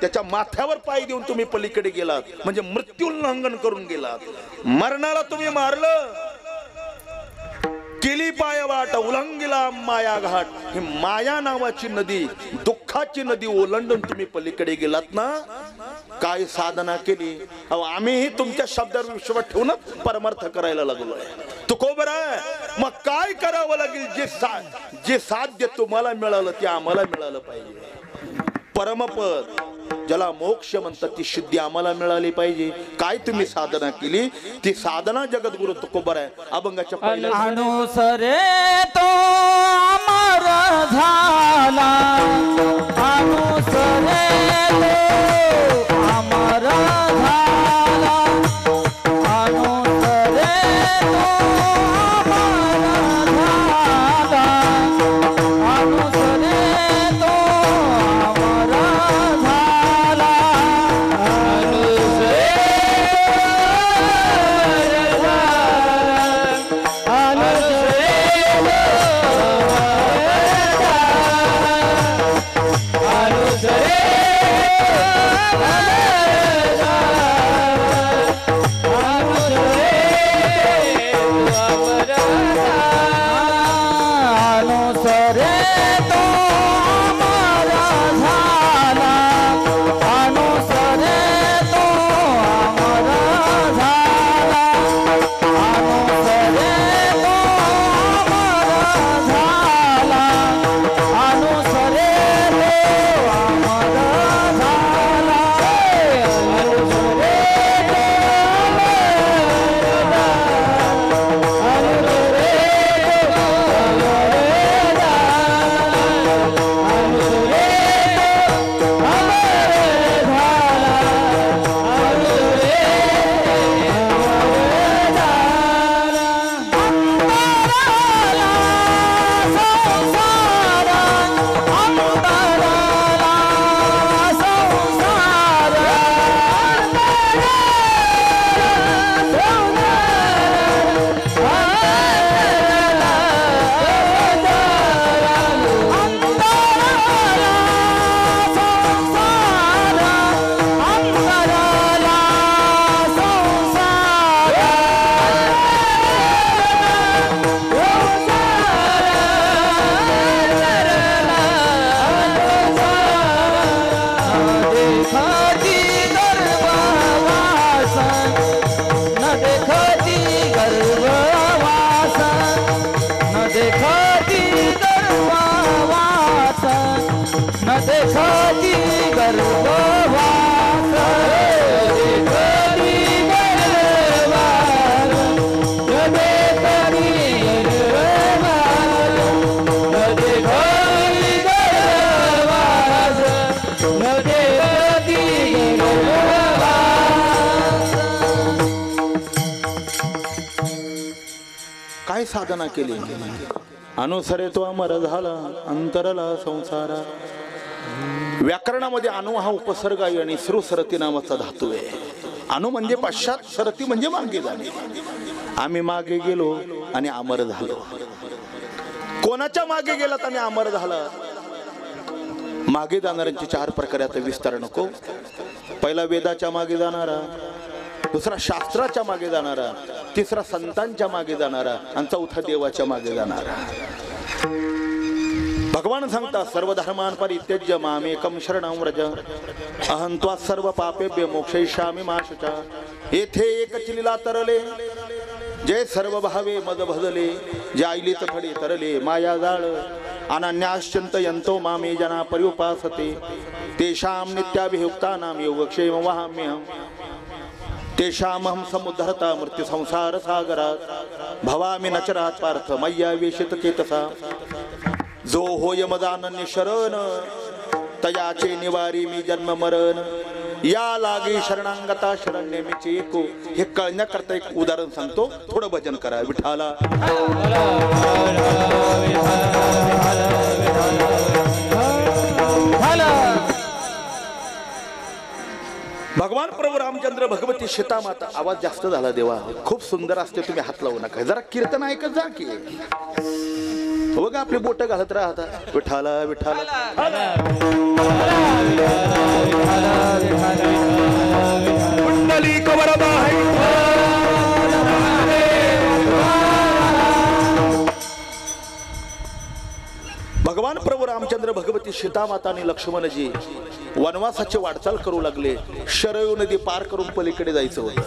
त्याच्या माथ्यावर पाय देऊन तुम्ही पलीकडे गेलात, म्हणजे मृत्यू उल्लंघन करून गेलात. मरणाला तुम्ही मारलं, केली पाय वाट उलंगिला माया घाट. ही माया नावाची नदी, दुःखाची नदी ओलांडून तुम्ही पलीकडे गेलात ना. काय साधना केली? आम्हीही तुमच्या शब्दावर विश्वास ठेवूनच परमार्थ करायला लागलोय. तुकोबराय मग काय करावं लागेल? जे साध्य तुम्हाला मिळालं ते आम्हाला मिळालं पाहिजे. परमपद ज्याला मोक्ष म्हणतात ती सिद्धी आम्हाला मिळाली पाहिजे. काय तुम्ही साधना केली? ती साधना जगद्गुरु तुकोबराय अभंगाच्या पहिल्या अनुसरे तो अमर झाला, अनुसरे तो अमर झाला, अनुसरे तो अमर झाला, अनुसरे तो अमर झाला, अनुसरे अनुसरे कधी गर्भवास कधी गर्भवास नदे कधी गर्भवास नदे कधी गर्भवास नदे कधी गर्भवास. काय साधना केली अनुसरे तो अमर झाला अंतरला संसारा. व्याकरणामध्ये अनु हा उपसर्ग आहे आणि श्रुसरती नावाचा धातू आहे. अनु म्हणजे पश्चात, सरती म्हणजे मागे जाणे. आम्ही मागे गेलो आणि अमर झालो. कोणाच्या मागे गेलात आणि अमर झाला? मागे जाणाऱ्यांचे 4 प्रकारे आता विस्तार नको. पहिला वेदाच्या मागे जाणारा, दुसरा शास्त्राच्या मागे जाणारा, तिसरा संतांच्या मागे जाणारा आणि चौथा देवाच्या मागे जाणारा. भगवान सांगता सर्व धर्मान परित्यज्य मामेकम शरणं व्रज अहं त्वा सर्व पापेभ्य मोक्षयिष्यामि मा शुचा. येथे एकच लीला तरले जे सर्व भावे मद भजले जे आईलीत थडे तरले माया जाळ अनन्याश्चंत यंतो मामे जना पर्युपासते तेषां नित्याभियुक्तानां योगक्षेम वहाम्यहम्. तेषामहं समुद्धरता मृत्यु संसार सागरात भवामि नचरात पार्थ मय्या वेशित चेतसा. जो होय मदानन्य शरण तयाचे निवारी मी जन्म मरण. या लागे शरणांगता शरण्य मी चेको. हे कळण्याकरता एक उदाहरण सांगतो, थोडं भजन करा. विठाला भगवान प्रभू रामचंद्र भगवती सीता माता. आवाज जास्त झाला देवा, खूप सुंदर असते, तुम्ही हात लावू नका. जरा कीर्तन ऐकत जा की. बघा आपली बोट घालत राहता. विठाला विठाला कुंडली कवरदा है. भगवान प्रभू रामचंद्र भगवती सीता माता आणि लक्ष्मणजी वनवासाची वाटचाल करू लागले. शरयू नदी पार करून पलीकडे जायचं होतं.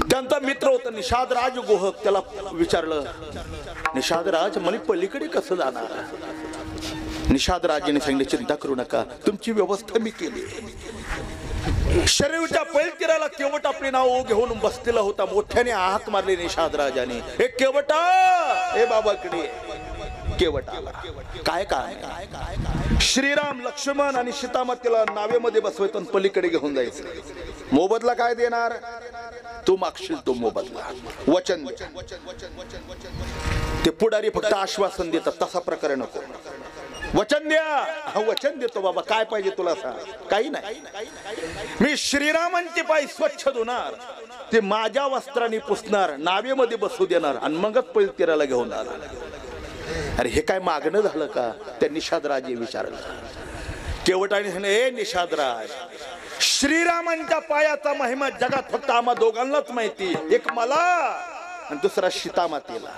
त्यांचा मित्र होता निषादराज गोहक. त्याला विचारलं, निषादराज मला पलीकडे कसं जाणार? निषादराजाने सांगितले, चिंता करू नका, तुमची व्यवस्था मी केली. शरयूच्या पैलतीराला केवट आपले नाव घेऊन बसलेला होता. मोठ्याने हात मारले निषादराजाने. हे केवटा, हे बाबाकडे केवट आला. काय काय? श्रीराम लक्ष्मण आणि सीतामातेला नावेमध्ये बसवायचं, पलीकडे घेऊन जायचं. मोबदला काय देणार? तू मागशील तो मोबदला, वचन दे. ते पुढारी फक्त आश्वासन देतात, तसा प्रकार नको. वचन द्या. वचन देतो बाबा, काय पाहिजे तुला सांग. काही नाही, मी श्रीरामांचे पाय स्वच्छ धुणार, ते माझ्या वस्त्राने पुसणार, नावेमध्ये बसू देणार आणि मगच पैलतीराला घेऊन आला. अरे हे काय मागणं झालं का? त्या निषादराजे विचारलं. केवटाने सांगितलं, हे निषादराज, श्रीरामांच्या पायाचा महिमा जगात फक्त आम्हा दोघांनाच माहिती. एक मला आणि दुसरा सीतामातेला.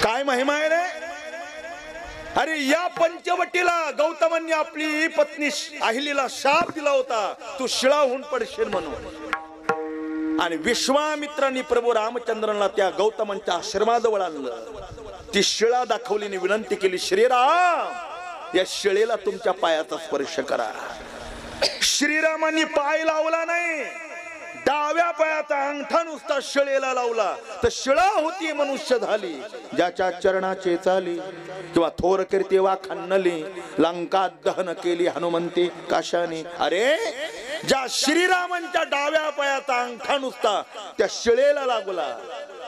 काय महिमा आहे रे? अरे या पंचवटीला गौतमांनी आपली पत्नी अहिलीला शाप दिला होता, तू शिळाहून पडशील म्हणून. आणि विश्वामित्रांनी प्रभू रामचंद्रांना त्या गौतमांच्या आश्रमाजवळ आणलं. ती शिळा दाखवली आणि विनंती केली, श्रीराम, या शिळेला तुमच्या पायाचा स्पर्श करा. श्रीरामांनी पाय लावला नाही, डाव्या पायाचा अंगठा नुसता शिळेला लावला तर शिळा होती मनुष्य झाली. ज्याच्या चरणाचे चाली किंवा थोर कीर्ती वा खन्नली, लंका दहन केली हनुमंती काशाने. अरे ज्या श्रीरामांच्या डाव्या पायाचा अंगठा नुसता त्या शिळेला लागला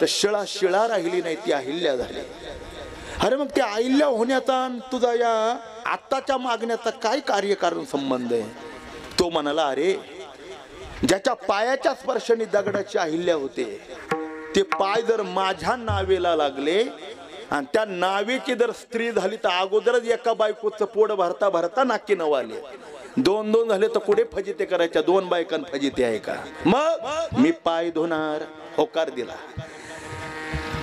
तर शिळा राहिली नाही, ती अहिल्या झाली. अरे मग त्या अहिल्या होण्याचा तुझा या आत्ताच्या मागण्याचा काय कार्यकारण संबंध आहे? तो म्हणाला, अरे ज्याच्या पायाच्या स्पर्शाने दगडाची अहिल्या होते, ते पाय जर माझ्या नावेला लागले आणि त्या नावेची जर स्त्री झाली तर अगोदरच एका बायकोचं पोट भरता भरता नाकी नवाले. 2-2 झाले तर पुढे फजिते करायच्या. 2 बायकां फजिते आहे का? मग मी पाय धुणार. होकार दिला.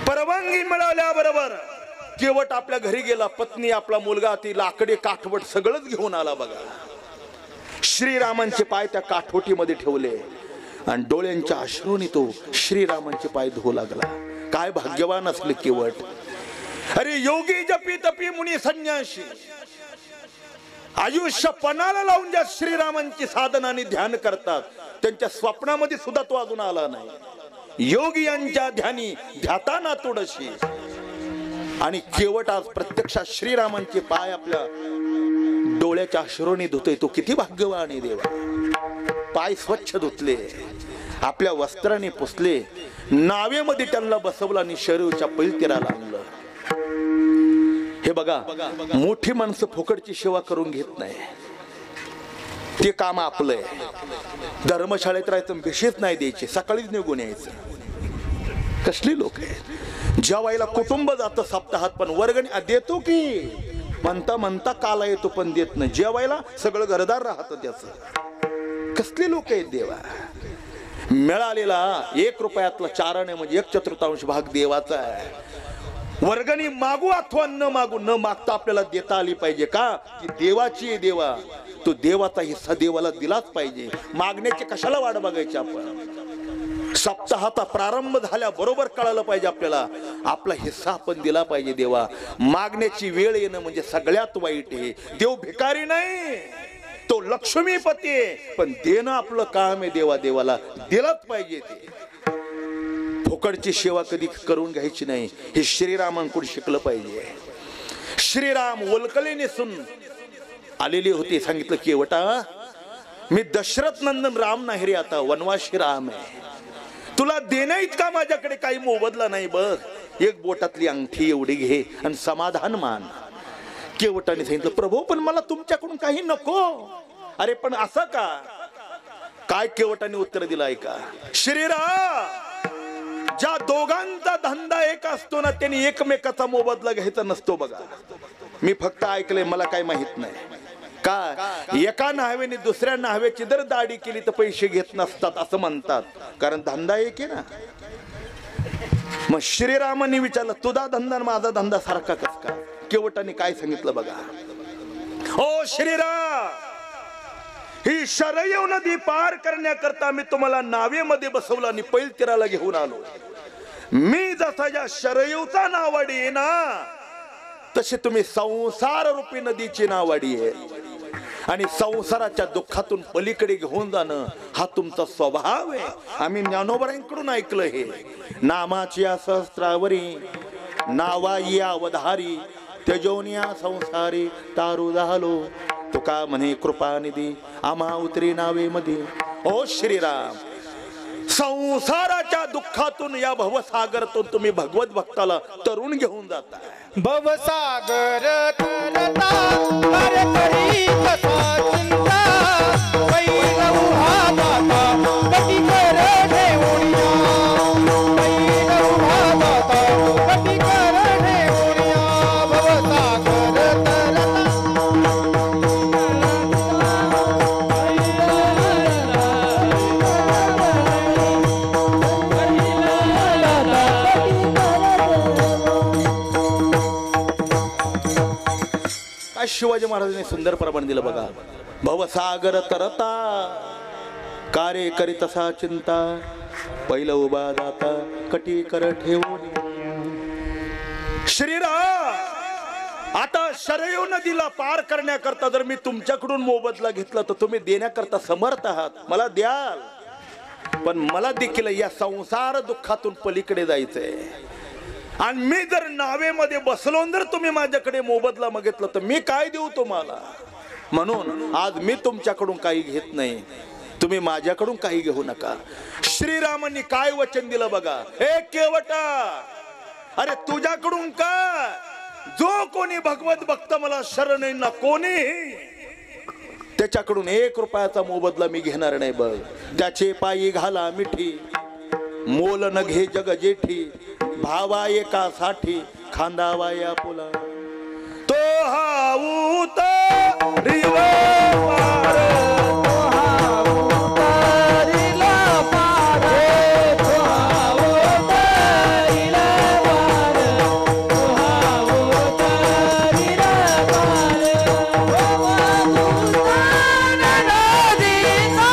परवानगी मिळवल्याबरोबर केवट आपल्या घरी गेला. पत्नी, आपला मुलगा, ती लाकडे काठवट सगळंच घेऊन आला. बघा, श्रीरामांचे पाय त्या काठोटीमध्ये ठेवले आणि डोळ्यांच्या अश्रूने तो श्रीरामांचे पाय धुवू लागला. काय भाग्यवान असले केवट. अरे योगी जपी तपी मुनी संन्याशी आयुष्य पणाला लावून ज्या श्रीरामांची साधना आणि ध्यान करतात त्यांच्या स्वप्नामध्ये सुद्धा तो अजून आला नाही. योगी यांच्या ध्यानी ध्याता ना तोडशी. आणि केवट आज प्रत्यक्षात श्रीरामांचे पाय आपल्या डोळ्याच्या अश्रूने धुतोय. तो किती भाग्यवान आहे देवा. पाय स्वच्छ धुतले, आपल्या वस्त्राने पुसले, नावेमध्ये त्यांना बसवलं आणि शरीराच्या पैलतीराला आणलं. हे बघा, मोठी माणसं फुकटची सेवा करून घेत नाही. ते काम आपलंय. धर्मशाळेत राहायचं, भिशीच नाही द्यायची, सकाळीच निघून यायचं. कसली लोक आहेत. जेवायला कुटुंब जातं सप्ताहात, पण वर्गणी देतो की म्हणता म्हणता काला येतो पण देत नाही. जेवायला सगळं घरदार राहतं त्याचं. कसली लोक आहेत देवा. मिळालेला 1 रुपयातला 4 आणे म्हणजे 1/4 भाग देवाचा आहे. वर्गणी मागू अथवा न मागू, न मागता आपल्याला देता आली पाहिजे. का ती देवाची आहे. देवा तो देवाचा हिस्सा देवाला दिलाच पाहिजे. मागण्याची कशाला वाट बघायची आपण. सप्ताहाचा प्रारंभ झाल्याबरोबर कळालं पाहिजे आपल्याला आपला हिस्सा आपण दिला पाहिजे. देवा मागण्याची वेळ येणं म्हणजे सगळ्यात वाईट आहे. देव भिकारी नाही, तो लक्ष्मीपती आहे, पण देणं आपलं काम आहे. देवा देवाला दिलाच पाहिजे. ते फुकटची सेवा कधी करून घ्यायची नाही. हे श्रीरामांकडून शिकलं पाहिजे. श्रीराम वल्कले नेसून आलेले होते. सांगितलं केवटा मी दशरथ नंदन राम नाही रे, आता वनवासी राम आहे. तुला देण्या इतका माझ्याकडे काही मोबदला नाही. बघ 1 बोटातली अंगठी एवढी घे आणि समाधान मान. केवटाने सांगितलं प्रभू पण मला तुमच्याकडून काही नको. अरे पण असं का. काय केवटाने उत्तर दिलं ऐका. श्रीराम ज्या दोघांचा धंदा एक असतो ना त्यांनी एकमेकाचा मोबदला घ्यायचा नसतो. बघा मी फक्त ऐकलंय, मला काय माहित नाही. का एका नाहवेने दुसऱ्या नाहवेची जर दाढी केली तर पैसे घेत नसतात असं म्हणतात, कारण धंदा एक आहे ना. मग श्रीरामांनी विचारलं तुझा धंदा माझा धंदा सारखा कस का. केवटाने काय सांगितलं बघा. ओ श्रीराम, ही शरयू नदी पार करण्याकरता मी तुम्हाला नावेमध्ये बसवलं आणि पैलतीराला घेऊन आलो. मी जसा या शरयूचा नावाडी आहे ना, तसे तुम्ही संसार रूपी नदीची नावाडी आहे. आणि संसाराच्या दुःखातून पलीकडे घेऊन जाणं हा तुमचा स्वभाव आहे. आम्ही ज्ञानोबरांकडून ऐकलं हे. नामाची सहस्त्रावरी नावा या अवधारी त्यजोनिया संसारी तारू झालो. तुका म्हणे कृपानिधी आम्हा उतरी नावे मध्ये. ओ श्रीराम, संसाराच्या दुःखातून या भवसागरातून तुम्ही भगवत भक्ताला तरुण घेऊन जाता. भवसागर तरता कर करी कसा चिंता. पैलऊ हा दाता कटी कर ठेवूया. पैलऊ हा दाता कटी कर ठेवूया. भवसागर तरता शिवाजी महाराजांनी सुंदर प्रमाण दिलं बघा. भवसागर तरता कार्य करी तसा चिंता. पहिलं उभा जाता कटी कर ठेवून. श्रीराम आता शरयू नदीला पार करण्याकरता जर मी तुमच्याकडून मोबदला घेतला तर तुम्ही देण्याकरता समर्थ आहात. मला द्याल, पण मला देखील या संसार दुःखातून पलीकडे जायचंय. आणि मी जर नावेमध्ये बसलो जर तुम्ही माझ्याकडे मोबदला मागितला तर मी काय देऊ तुम्हाला. म्हणून आज मी तुमच्याकडून काही घेत नाही, तुम्ही माझ्याकडून काही घेऊ नका. श्रीरामांनी काय वचन दिलं बघा. हे केवटा, अरे तुझ्याकडून का जो कोणी भगवत भक्त मला शरण येईल ना कोणी, त्याच्याकडून 1 रुपयाचा मोबदला मी घेणार नाही. बघ त्याचे पायी घाला मिठी, मोल न घे जग जेठी. भावा एका साठी खांदावा या पुला. तो हा उतारिला पार, तो हा उतारिला पार, तो हा उतारिला पार, तो हा उतारिला पार. भवा दुस्तार नदीचा,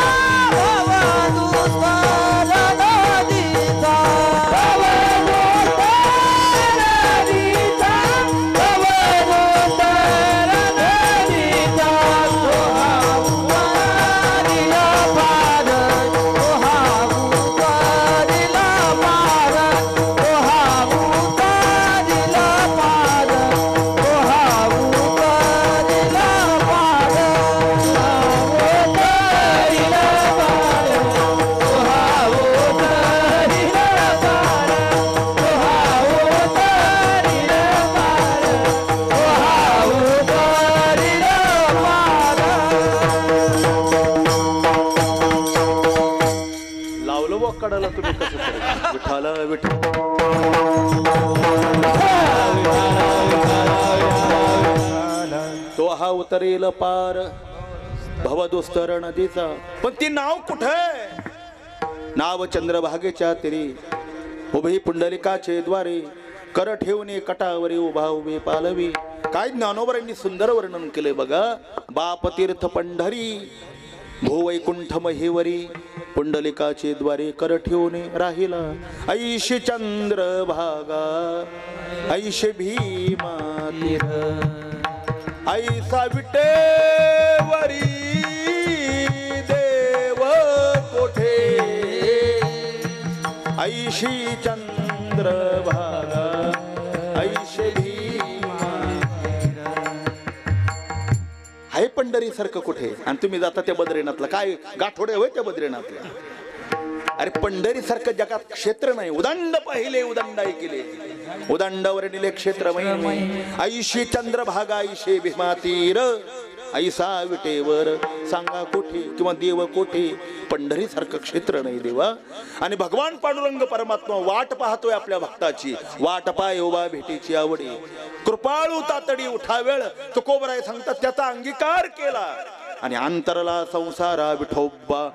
भवा दुस्तार नदीचा, विठाला विठ्ठल. तो हा उतरेल पार भवदुस्तर नदीचा. पण ती नाव कुठे? नाव चंद्रभागेच्या तिरी उभी पुंडलिकाचे द्वारे कर ठेवणे कटावरी उभा उभे पालवी. काय ज्ञानोबरांनी सुंदर वर्णन केले बघा. बाप तीर्थ पंढरी भूवैकुंठ महेवरी पुंडलिकाचे द्वारे कर ठेवणे राहिला. ऐशी चंद्रभागा ऐशे भीमा ऐसा विटेवरी देव कोठे ऐशी चंद्रभागा ऐशे भीमा. आहे पंढरी सारखं कुठे? आणि तुम्ही जाता त्या बद्रीनाथला. काय गाठोडे होय त्या बद्रीनाथला? अरे पंढरी सारखं जगात क्षेत्र नाही. उदंड पाहिले उदंड ऐकले उदंडावर निले क्षेत्र ऐशी चंद्रभागा ऐशे भीमा तीर ऐसा विटेवर सांगा कोठे किंवा देव कोठे? पंढरी सारखं क्षेत्र नाही देवा. आणि भगवान पांडुरंग परमात्मा वाट पाहतोय आपल्या भक्ताची. वाट पाय उभा भेटीची आवडी कृपाळू तातडी उठा वेळ तुकोबराय सांगतात त्याचा अंगीकार केला. आणि अंतरला संसारा विठोबा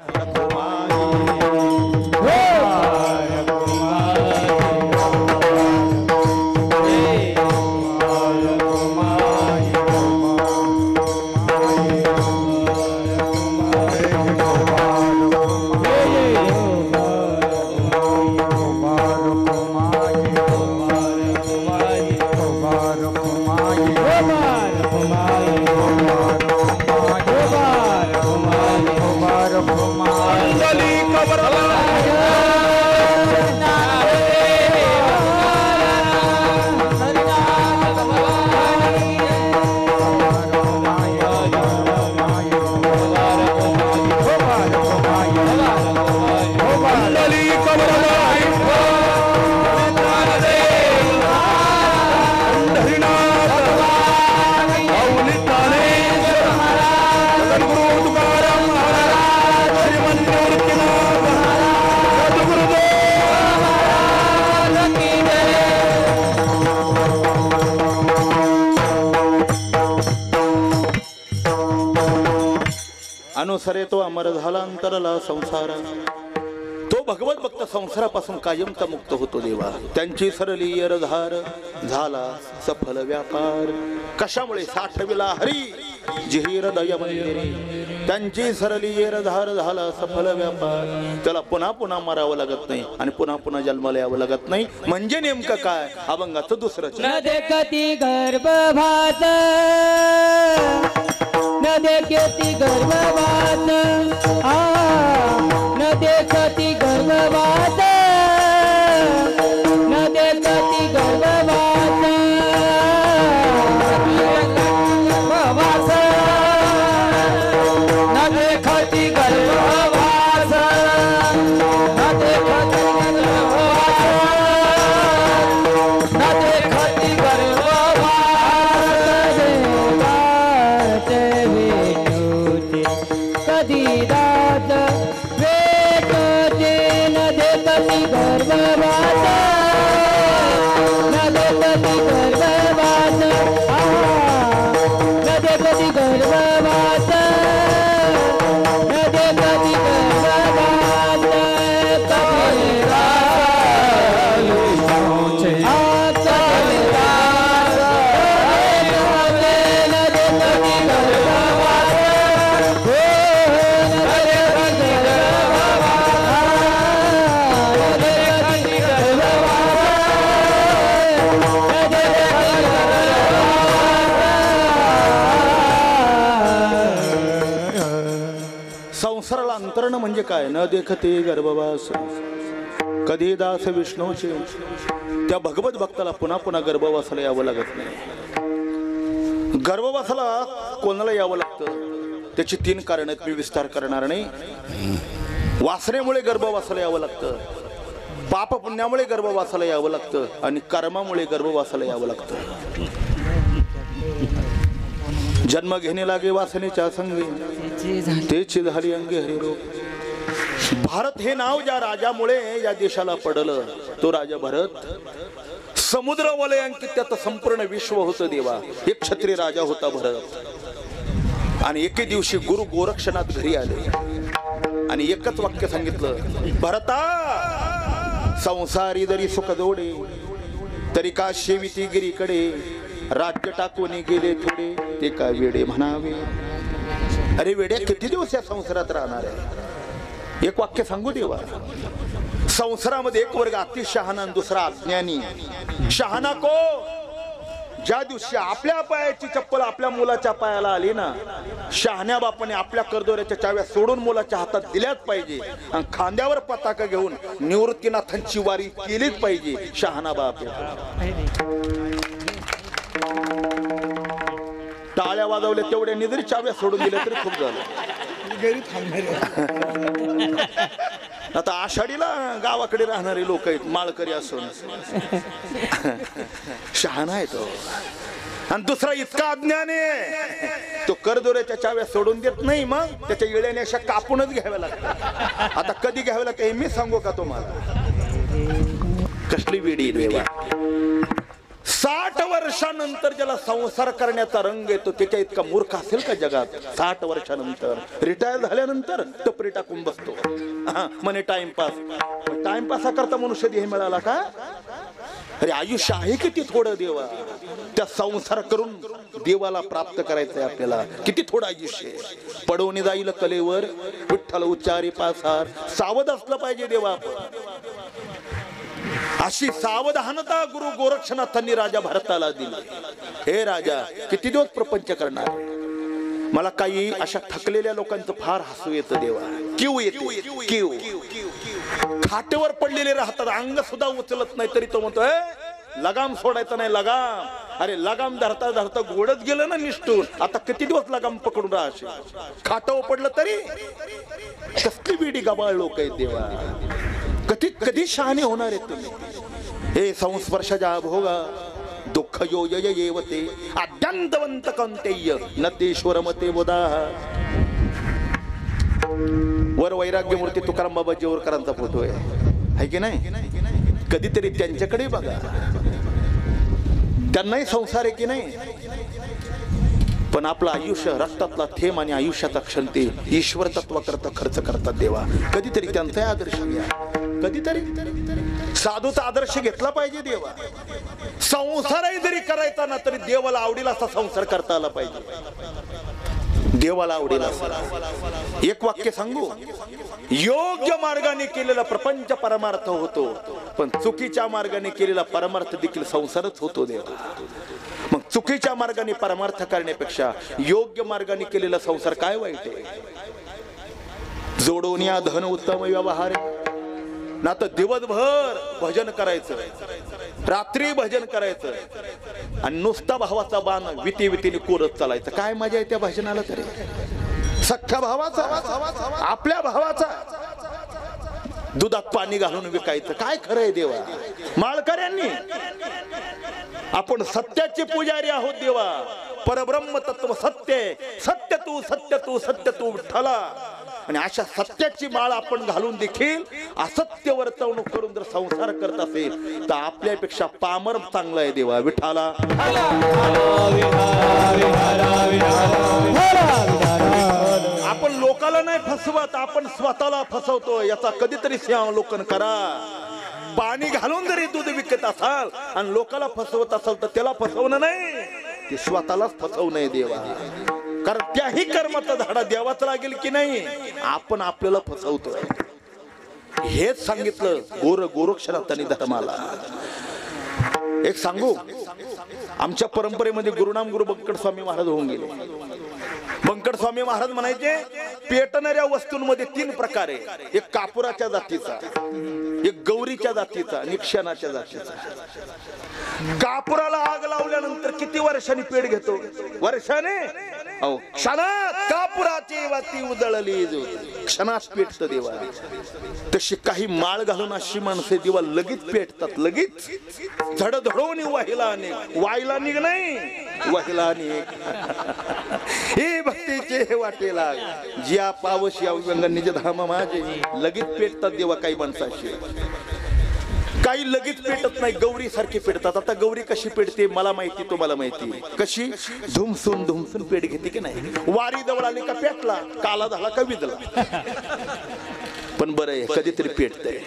अनुसरे तो अमर झाला अंतरला संसारा. तो भगवत भक्त संसारापासून कायमचा मुक्त होतो देवा. त्यांची सरली येरधार झाला सफल व्यापार. कशामुळे? साठविला हरी जिही हृदय मंदिरी. त्यांची सरली येरधार झाला सफल व्यापार. त्याला पुन्हा पुन्हा मरावं लागत नाही आणि पुन्हा पुन्हा जन्माला यावं लागत नाही. म्हणजे नेमकं काय? अभंगाचं दुसरं न देखती गर्भभात न देखती गर्भभात न देखती गर्भभात न देखती गर्भभात न देखती गर्भभात न देखती न देखती गर्भभात कधी रात भेटते न देखती गर्भभात न देखती गर्भभात न देखती गर्भभात न देखती गर्भभात कधी रात न देखती गर्भभात संसाराला अंतरण म्हणजे काय? न देखते गर्भवास कधी दास विष्णूचे. त्या भगवत भक्ताला पुन्हा पुन्हा गर्भवासाला यावं लागत नाही. गर्भवासाला कोणाला यावं लागतं? त्याची 3 कारण आहेत. मी विस्तार करणार नाही. वासनेमुळे गर्भवासाला यावं लागतं, पाप पुण्यामुळे गर्भवासाला यावं लागतं आणि कर्मामुळे गर्भवासाला यावं लागतं. जन्म घेणे लागे वासनेच्या संगी तेची झाली अंगे हरिरोग. भारत हे नाव ज्या राजामुळे या देशाला पडलं तो राजा भरत समुद्र वलयांकित त्यात संपूर्ण विश्व होतं देवा. एक क्षत्रिय राजा होता भरत. आणि एके दिवशी गुरु गोरक्षनाथ घरी आले आणि एकच वाक्य सांगितलं, भरता संसारी जरी सुख जोडे तरी का शेविती गिरीकडे, राज्य टाकून गेले थोडे ते का वेडे म्हणावे. अरे वेड्या, किती दिवस या संसारात राहणार आहे. एक वाक्य सांगू देवा, संसारामध्ये एक वर्ग अति शहाणा आणि दुसरा अज्ञानी. शहाणा को, ज्या दिवशी आपल्या पायाची चप्पल आपल्या मुलाच्या पायाला आली ना, शहाण्या बापाने आपल्या करदोऱ्याच्या चाव्या सोडून मुलाच्या हातात दिल्याच पाहिजे आणि खांद्यावर पताका घेऊन निवृत्तीनाथांची वारी केलीच पाहिजे. शहाणा बाप टाळ्या वाजवल्या तेवढ्या जरी चाव्या सोडून दिल्या तरी खूप झालं. आता आषाढीला गावाकडे राहणारे लोक आहेत, माळकरी असून शहाणा आहे तो. आणि दुसरा इतका अज्ञान आहे, तो करदोऱ्याच्या चाव्या सोडून देत नाही, मग त्याच्या येळ्याने अशा कापूनच घ्याव्या लागतात. आता कधी घ्याव्या लागतं हे मी सांगू का तुम्हाला. कसली वेडी देवा. 60 वर्षानंतर ज्याला संसार करण्याचा रंग येतो त्याच्या इतका मूर्ख असेल का जगात. 60 वर्षानंतर रिटायर झाल्यानंतर टपरी टाकून बसतो म्हणे टाइमपास. टाइमपास करता मनुष्य देह मिळाला का. अरे आयुष्य आहे किती थोडं देवा. त्या संसार करून देवाला प्राप्त करायचंय आपल्याला. किती थोडं आयुष्य. पडवणे जाईल कलेवर विठ्ठल उच्चारी पासार. सावध असलं पाहिजे देवा. अशी सावधानता गुरु गोरक्षनाथांनी राजा भरताला दिली. हे राजा, किती दिवस प्रपंच करणार. मला काही अशा थकलेल्या लोकांचं फार हसू येतं देवा. किव येते किव. खाटेवर पडलेले राहतात, अंग सुद्धा उचलत नाही तरी तो म्हणतोय लगाम सोडायचा नाही लगाम. अरे लगाम धरता धरता गोडच गेलं ना निष्ठून. आता किती दिवस लगाम पकडून राहायचे. खाटावर पडलं तरी. कसली बिडी गबाळ लोक आहेत देवा. कधी कधी शहाणे होणार आहेत तुम्ही. हे संस्पर्शजा भोगा दुःख यो येवते अद्यंतवंत कंतेय नतेश्वर मते बोधा. वर वैराग्य मूर्ती तुकाराम बाबा जेवरकरांचा फोटो आहे की नाही. कधीतरी त्यांच्याकडे बघा. त्यांनाही संसार आहे की नाही. पण आपलं आयुष्य रक्तातला थेंब आणि आयुष्याचा क्षण ते ईश्वर तत्वाकरता खर्च करतात देवा. कधीतरी त्यांचा आदर्श घ्या. कधीतरी साधूचा आदर्श घेतला पाहिजे देवा. संसारही जरी करायचा ना तरी देवाला आवडीला असा संसार करता आला पाहिजे. देवाला आवडीला. एक वाक्य सांगू, योग्य मार्गाने केलेला प्रपंच परमार्थ होतो, पण चुकीच्या मार्गाने केलेला परमार्थ देखील संसारच होतो देवा. मग चुकीच्या मार्गाने परमार्थ करण्यापेक्षा योग्य मार्गाने केलेला संसार काय वाईट आहे. जोडून या धन उत्तम व्यवहार. ना तर दिवसभर भजन करायचं, रात्री भजन करायचं आणि नुसता भावाचा बाण विती वितीने कोरत चालायचं. काय मजा आहे त्या भजनाला तरी. सख्या भावाचा, आपल्या भावाचा दुधात पाणी घालून विकायचं. काय खरंय देवा. माळकऱ्यांनी आपण सत्याचे पुजारी आहोत देवा. परब्रह्म तत्व सत्य. सत्य तू सत्य तू सत्य तू विठ्ठला. आणि अशा सत्याची माळ आपण घालून देखील असत्य वर्तवणूक करून जर संसार करत असेल तर आपल्यापेक्षा पामर चांगला आहे देवा. विठ्ठला. आपण लोकाला नाही फसवत, आपण स्वतःला फसवतो. याचा कधीतरी अवलोकन करा. पाणी घालून जरी दूध विकत असाल आणि लोकाला फसवत असाल तर त्याला फसवणं नाही, ते स्वतःलाच फसवणं देवा. कारण त्याही कर्माचा धाडा द्यावाच लागेल की नाही. आपण आपल्याला फसवतोय. हेच सांगितलं गोरक्षनाथांनी धर्माला. एक सांगू, आमच्या परंपरेमध्ये गुरुनाम गुरु बंकट स्वामी महाराज होऊन गेले. बंकट स्वामी महाराज म्हणायचे पेटणाऱ्या वस्तूंमध्ये 3 प्रकार आहे. एक कापुराच्या जातीचा, एक गौरीच्या जातीचा आणि क्षणाच्या जातीचा. कापुराला आग लावल्यानंतर किती वर्षांनी पेट घेतो. वर्षाने. क्षणात कापुराची वाती उजळली. क्षणात पेटत देवा. तशी काही माळ घालून अशी माणसे देवा लगेच पेटतात. लगेच झडधडवून वाहिला निघ नाही वाहिला निघ. हे भक्तीचे वाटेला ज्या पावशी अवंग निज धाम माझे लगेच पेटतात देवा काही माणसाशी. काही लगेच पेटत नाही, गौरी सारखी पेटतात. आता गौरी कशी पेटते मला माहिती, तुम्हाला माहिती कशी? धुमसून धुमसून पेट घेते की नाही. वारी जवळ आली का पेटला, काला झाला का विजला. पण बरं आहे कधीतरी पेटतंय.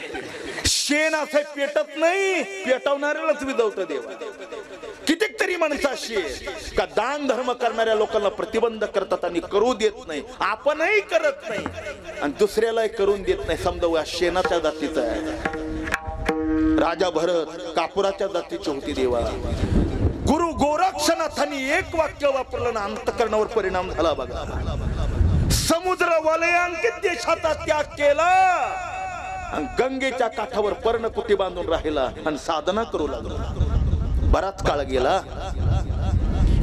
शेण असं पेटत नाही, पेटवणाऱ्यालाच विजवतं देवा. कितीक तरी माणसं अशी का दान धर्म करणाऱ्या लोकांना प्रतिबंध करतात आणि करू देत नाही. आपणही करत नाही आणि दुसऱ्यालाही करून देत नाही. समजा शेणाच्या जातीचा आहे. राजा भरत कापुराच्या जातीची होती देवा. गुरु गोरक्षनाथांनी एक वाक्य वापरलं ना, अंतकरणावर परिणाम झाला बघा. समुद्र वलयांकित देशाचा त्याग केला आणि गंगेच्या काठावर पर्णकुटी बांधून राहिला आणि साधना करू लागला. बराच काळ गेला.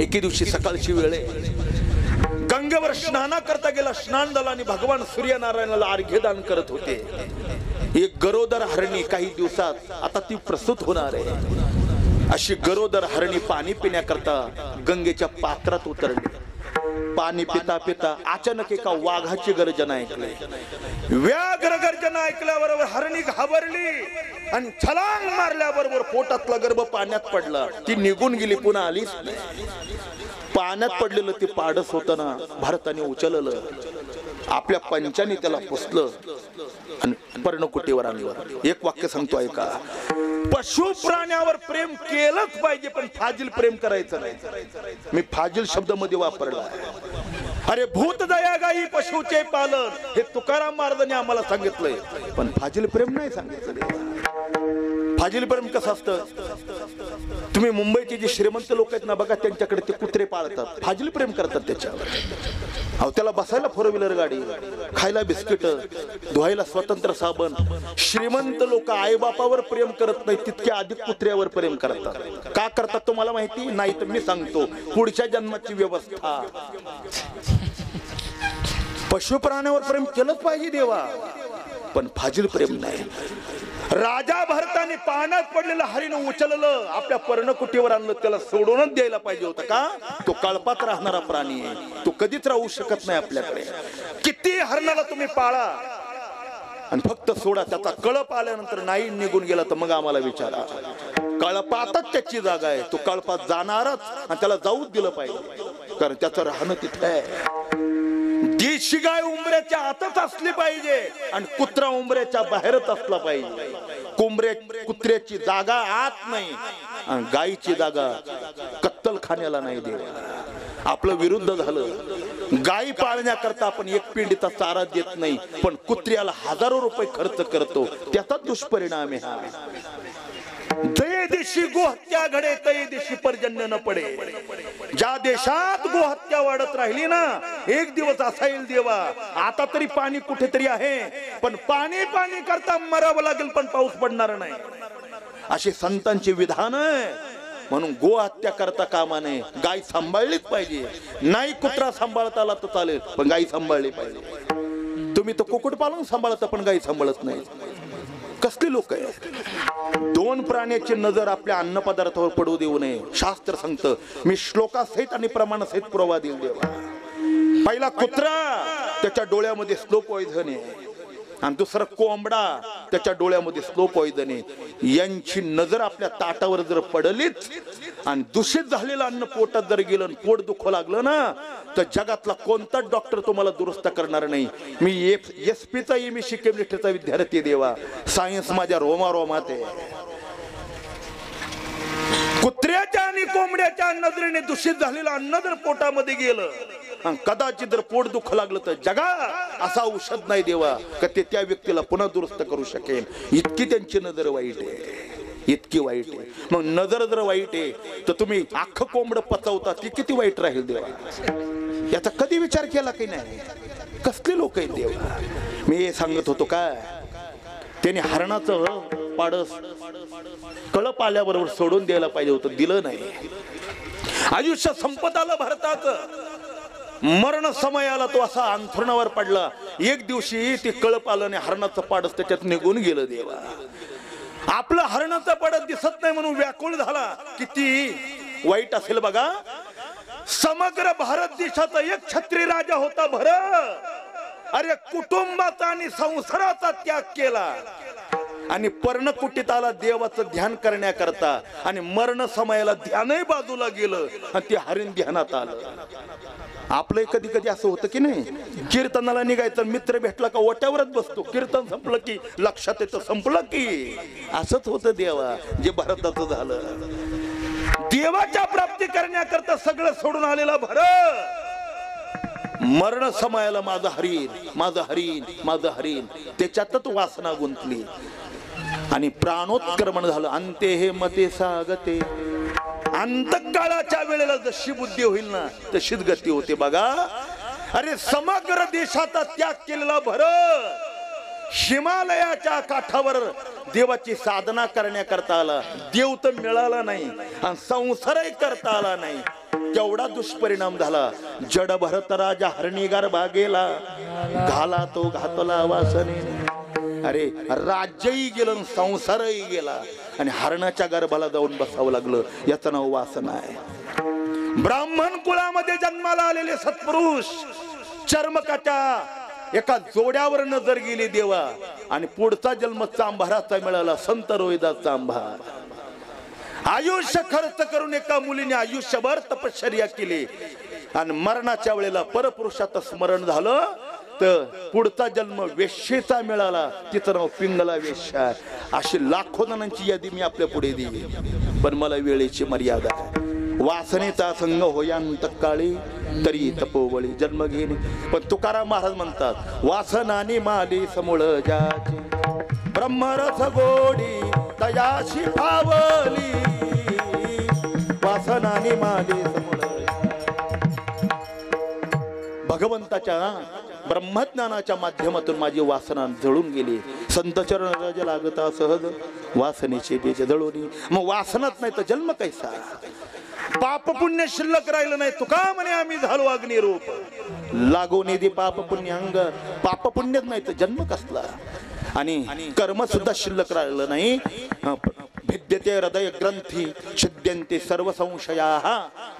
एके दिवशी सकाळची वेळ आहे. गंगेवर स्नाना करता गेला. स्नान झाला आणि भगवान सूर्यनारायणाला अर्घ्यदान करत होते. एक गरोदर हरणी काही दिवसात आता ती प्रसूत होणार आहे. अशी गरोदर हरणी पाणी पिण्याकरता गंगेच्या पात्रात उतरली. पाणी पिता पिता अचानक एका वाघाची गर्जना ऐकली. व्याघ्र गर्जना ऐकल्याबरोबर हरणी घाबरली आणि छलांग मारल्याबरोबर पोटातला गर्भ पाण्यात पडला. ती निघून गेली, पुन्हा आलीच नाही. पाण्यात पडलेलं ते पाडस होताना भारताने उचललं. आपल्या पंचाने त्याला पुसलं आणि पर्णकुटीवर आणलं. एक वाक्य सांगतो ऐका. पशु प्राण्यावर प्रेम केलंच पाहिजे, पण फाजील प्रेम करायचं नाही. मी फाजील शब्द मध्ये वापरला. अरे भूत दया गाई पशुचे पालन, हे तुकाराम महाराजांनी आम्हाला सांगितलंय, पण फाजील प्रेम नाही सांगितलं. फाजील प्रेम कसं असतं? तुम्ही मुंबईचे जे श्रीमंत लोक आहेत ना बघा, त्यांच्याकडे ते कुत्रे पाळतात, फाजील प्रेम करतात त्याच्यावर. अहो त्याला बसायला फोर व्हीलर गाडी, खायला बिस्किट, धुवायला स्वतंत्र साबण. श्रीमंत लोक आई बापावर प्रेम करत नाही, तितके अधिक कुत्र्यावर प्रेम करतात. का करतात तुम्हाला माहिती नाही? तर मी सांगतो, पुढच्या जन्माची व्यवस्था. पशु प्राण्यावर प्रेम केलंच पाहिजे देवा, पण फाजील प्रेम नाही. राजा भरताने पाण्यात पडलेलं हरिण उचललं, आपल्या पर्णकुटीवर आणलं. त्याला सोडूनच द्यायला पाहिजे होतं. का? तो कळपात राहणारा प्राणी आहे, तो कधीच राहू शकत नाही आपल्याकडे. किती हरणाला तुम्ही पाळा आणि फक्त सोडा, त्याचा कळप आल्यानंतर नाही निघून गेला तर मग आम्हाला विचारा. कळपातच त्याची जागा आहे, तो कळपात जाणारच आणि त्याला जाऊच दिलं पाहिजे, कारण त्याचं राहणं तिथे आहे. देशी गाय उंबऱ्याच्या आतच असली पाहिजे आणि कुत्रा उंबऱ्याच्या बाहेरच असला पाहिजे. कुत्र्याची जागा आत नाही आणि गायीची जागा कत्तलखान्याला नाही देवा. आपलं विरुद्ध झालं. गायी पाळण्याकरता आपण एक पिंडीचा चारा देत नाही, पण कुत्र्याला हजारो रुपये खर्च करतो. त्याचा दुष्परिणाम आहे हा. जय देशी गोहत्या घडे तय देशी पर्जन्य न पडे. ज्या देशात गोहत्या वाढत राहिली ना, एक दिवस असा येईल देवा, आता तरी पाणी कुठेतरी आहे, पण पाणी पाणी करता मरावं लागेल, पण पाऊस पडणार नाही. अशी संतांची विधान आहे. म्हणून गोहत्या करता कामा नये. गाय सांभाळलीच पाहिजे. नाही कुत्रा सांभाळता आला तर चालेल, पण गाय सांभाळली पाहिजे. तुम्ही तर कुक्कुट पालन सांभाळता, पण गाय सांभाळत नाही. कसले लोक आहे? दोन प्राण्याची नजर आपल्या अन्न पदार्थावर पडू देऊ नये. शास्त्र सांगतं. मी श्लोकासहित आणि प्रमाणासहित पुरावा देईल देवा. पहिला कुत्रा, त्याच्या डोळ्यामध्ये स्लो पॉइझन आहे, आणि दुसरा कोंबडा, त्याच्या डोळ्यामध्ये स्लो पॉइझन आहे. यांची नजर आपल्या ताटावर जर पडलीच आणि दूषित झालेलं अन्न पोटात जर गेलं, पोट दुखू लागलं ना, तर जगातला कोणताच डॉक्टर तुम्हाला दुरुस्त करणार नाही. मी SP चा MEC केमिस्ट्रीचा विद्यार्थी देवा. सायन्स माझ्या रोमारोमात आहे. कुत्र्याच्या आणि कोंबड्याच्या नजरेने दूषित झालेलं अन्न जर पोटामध्ये गेलं, कदाचित जर पोट दुख लागलं, तर जगा असा औषध नाही देवा का ते त्या व्यक्तीला पुन्हा दुरुस्त करू शकेल. इतकी त्यांची नजर वाईट आहे, इतकी वाईट आहे. मग नजर जर वाईट आहे तर तुम्ही अख्खं कोंबड पचवता, ती किती वाईट राहील देवा. याचा कधी विचार केला की नाही? कसले लोक आहेत देवा. मी हे सांगत होतो काय, त्याने हरणाचं पाडस कळप आल्याबरोबर सोडून द्यायला पाहिजे होतं, दिलं नाही. आयुष्य संपत आलं भारताचं. मरण समय आला, तो असा अंथरुणावर पडला. एक दिवशी ते कळप आलं आणि हरणाचं पाडस त्याच्यात निघून गेलं देवा. आपलं हरणाचं पाडस दिसत नाही म्हणून व्याकुळ झाला. किती वाईट असेल बघा. समग्र भारत देशाचा एक छत्री राजा होता भरत. अरे कुटुंबाचा आणि संसाराचा त्याग केला. आणि पर्णकुटीत आला देवाचं ध्यान करण्याकरता आणि मरण समयाला ध्यानही बाजूला गेलं आणि ते हरिण ध्यानात आलं. आपलं कधी कधी असं होतं की नाही, कीर्तनाला निघायचं, मित्र भेटला का ओट्यावरच बसतो, कीर्तन संपलं की लक्षात येतं संपलं की. असंच होतं देवा जे भरताचं झालं. देवाच्या प्राप्ती करण्याकरता सगळं सोडून आलेला भरत मरण समयाला माझं हरीण माझं हरीण माझं हरीण त्याच्यातच वासना गुंतली आणि प्राणोत्क्रमण झालं. अंते हे मते सागते, अंतकाळाच्या वेळेला जशी बुद्धी होईल ना तशीच गती होते बघा. अरे समग्र देशाचा त्याग केलेला भरत हिमालयाच्या काठावर देवाची साधना करण्याकरता आला. देव तर मिळाला नाही आणि संसारही करता आला नाही. केवढा दुष्परिणाम झाला. जड भरत राजा हरणीगार भागेला, घाला तो घातला वासनेने. अरे राज्यही गेलं, संसारही गेला आणि हरणाच्या गर्भाला जाऊन बसावं लागलं. याचं नाव वासना आहे. ब्राह्मण कुळामध्ये जन्माला आलेले सत्पुरुष चर्मकाच्या एका जोड्यावर नजर गेली देवा आणि पुढचा जन्म चांभाराचा मिळाला, संत रोहिदास चांभार. आयुष्य खर्च करून एका मुलीने आयुष्यभर तपश्चर्या केली आणि मरणाच्या वेळेला परपुरुषाचं स्मरण झालं तर पुढचा जन्म वेश्येचा मिळाला. तिचं नाव पिंगला वेश्या. अशी लाखो जणांची यादी मी आपल्या पुढे दिली, पण मला वेळेची मर्यादा आहे. वासनेचा संग होयांत काळी तरी तपोवळी जन्म घेणे. पण तुकाराम महाराज म्हणतात वासनानी माली समूळ जाची, ब्रह्मरस गोडी तयाशी पावली, वासनानी माली समूळ. भगवंताच्या ब्रह्मज्ञानाच्या माध्यमातून माझी वासना जळून गेली. संत चरण रज लागता सहज वासनेचे बीज जळून. मग वासनाच नाही तर जन्म कैसा. पाप पुण्य शिल्लक राहिलं नाही. तुका म्हणे आम्ही झालो अग्निरूप, लागो निधी पाप पुण्य अंग. पाप पुण्यच नाही तर जन्म कसला. आणि कर्म सुद्धा शिल्लक राहिलं नाही. भिद्यते हृदय ग्रंथी छिद्यन्ते सर्व संशयाः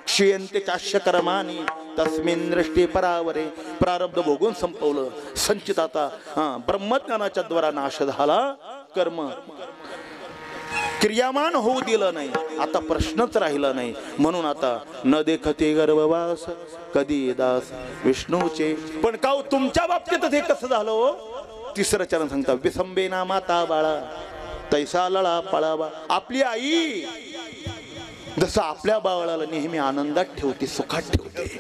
क्षीयन्ते चाश्य कर्माणि तस्मिन् दृष्टी परावरे. प्रारब्ध भोगून संपवलं. संचित आता ब्रह्मज्ञानाच्या द्वारा नाश झाला. कर्म क्रियामान होऊ दिलं नाही. आता प्रश्नच राहिला नाही. म्हणून आता न देखते गर्भवास कधी दास विष्णूचे. पण का तुमच्या बाबतीत हे कसं झालं. तिसरं चरण सांगता विसंबेना माता बाळा तैसा लळा पळावा. आपली आई जसं आपल्या बाळाला नेहमी आनंदात ठेवते, सुखात ठेवते.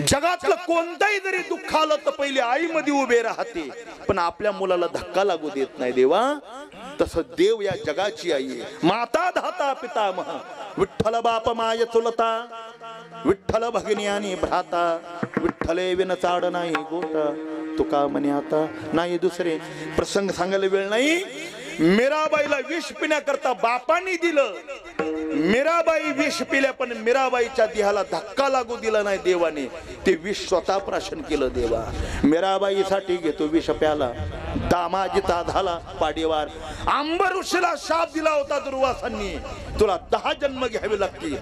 जगातलं कोणताही जरी दुःख आलं तर पहिले आई मध्ये उभे राहते, पण आपल्या मुलाला धक्का लागू देत नाही देवा. तसं देव या जगाची आई आहे. माता धाता पितामह विठ्ठल बाप माय चुलता, विठ्ठल भगिनी आणि भ्राता, विठ्ठले विन चाड नाही गोटा. तुका म्हणे आता नाही दुसरे. प्रसंग सांगायला वेळ नाही. मीराबाईला विष पिण्याकरता बापांनी दिलं. मीराबाई विष पिल्या पण मीराबाईच्या देहाला धक्का लागू दिला नाही देवाने. ते विष स्वतः प्राशन केलं देवा. मीराबाईसाठी घेतो विष प्याला. दामाजीचा झाला पाडीवार. अंबऋषीला शाप दिला होता दुर्वासांनी, तुला 10 जन्म घ्यावे लागतील.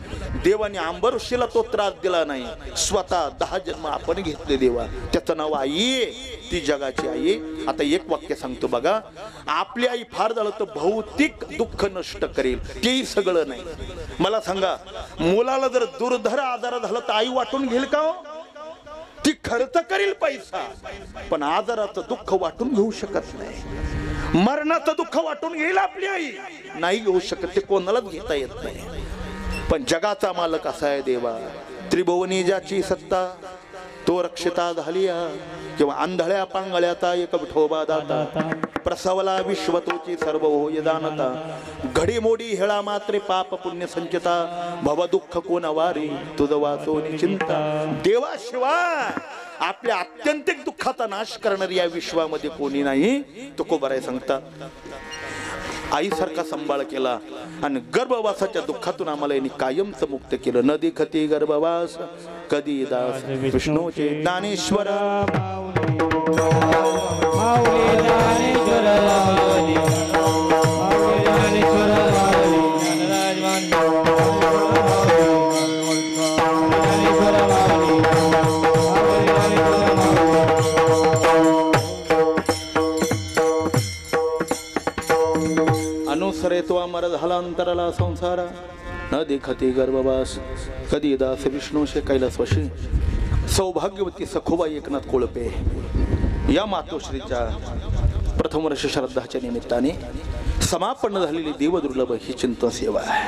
देवाने अंबऋषीला तो त्रास दिला नाही. स्वतः 10 जन्म आपण घेतले देवा. त्याचं नाव आई. ती जगाची आई. आता एक वाक्य सांगतो बघा. आपली आई फार झालं तर भौतिक दुःख नष्ट करेल, तेही सगळं नाही. मला सांगा मुलाला जर दुर्धर आजार झाला तर आई वाटून घेईल का. ती खर्च करेल पैसा, पण आजाराचं दुःख वाटून घेऊ शकत नाही. मरणाचं दुःख वाटून घेईल आपली आई, नाही घेऊ शकत. ते कोणालाच घेता येत नाही. पण जगाचा मालक असा आहे देवा. त्रिभुवनी ज्याची सत्ता तो रक्षिता झालिया. किंवा आंधळ्या पांगळ्याचा एक विठोबा दाता, प्रसवला विश्वतोची सर्व होय जाणता. घडीमोडी हेळा मात्रे पाप पुण्य संचिता. भव दुःख कोण वारी तुझ वाचोनी चिंता. देवाशिवाय आपल्या आत्यंतिक दुःखाचा नाश करणारी या विश्वामध्ये कोणी नाही. तुकोबाराय सांगता आईसारखा सांभाळ केला आणि गर्भवासाच्या दुःखातून आम्हाला यांनी कायमचं मुक्त केलं. न देखते गर्भवास कधी दास विष्णूचे. ज्ञानेश्वर मारा झाला अंतराला संसारा न देखते गर्भवास कधी दास विष्णूशे कैलासवशी सौभाग्यवती सखोबा एकनाथ कोळपे या मातोश्रीच्या प्रथम वर्ष श्राद्धाच्या निमित्ताने समापन्न झालेली देवदुर्लभ ही चिंतन सेवा आहे.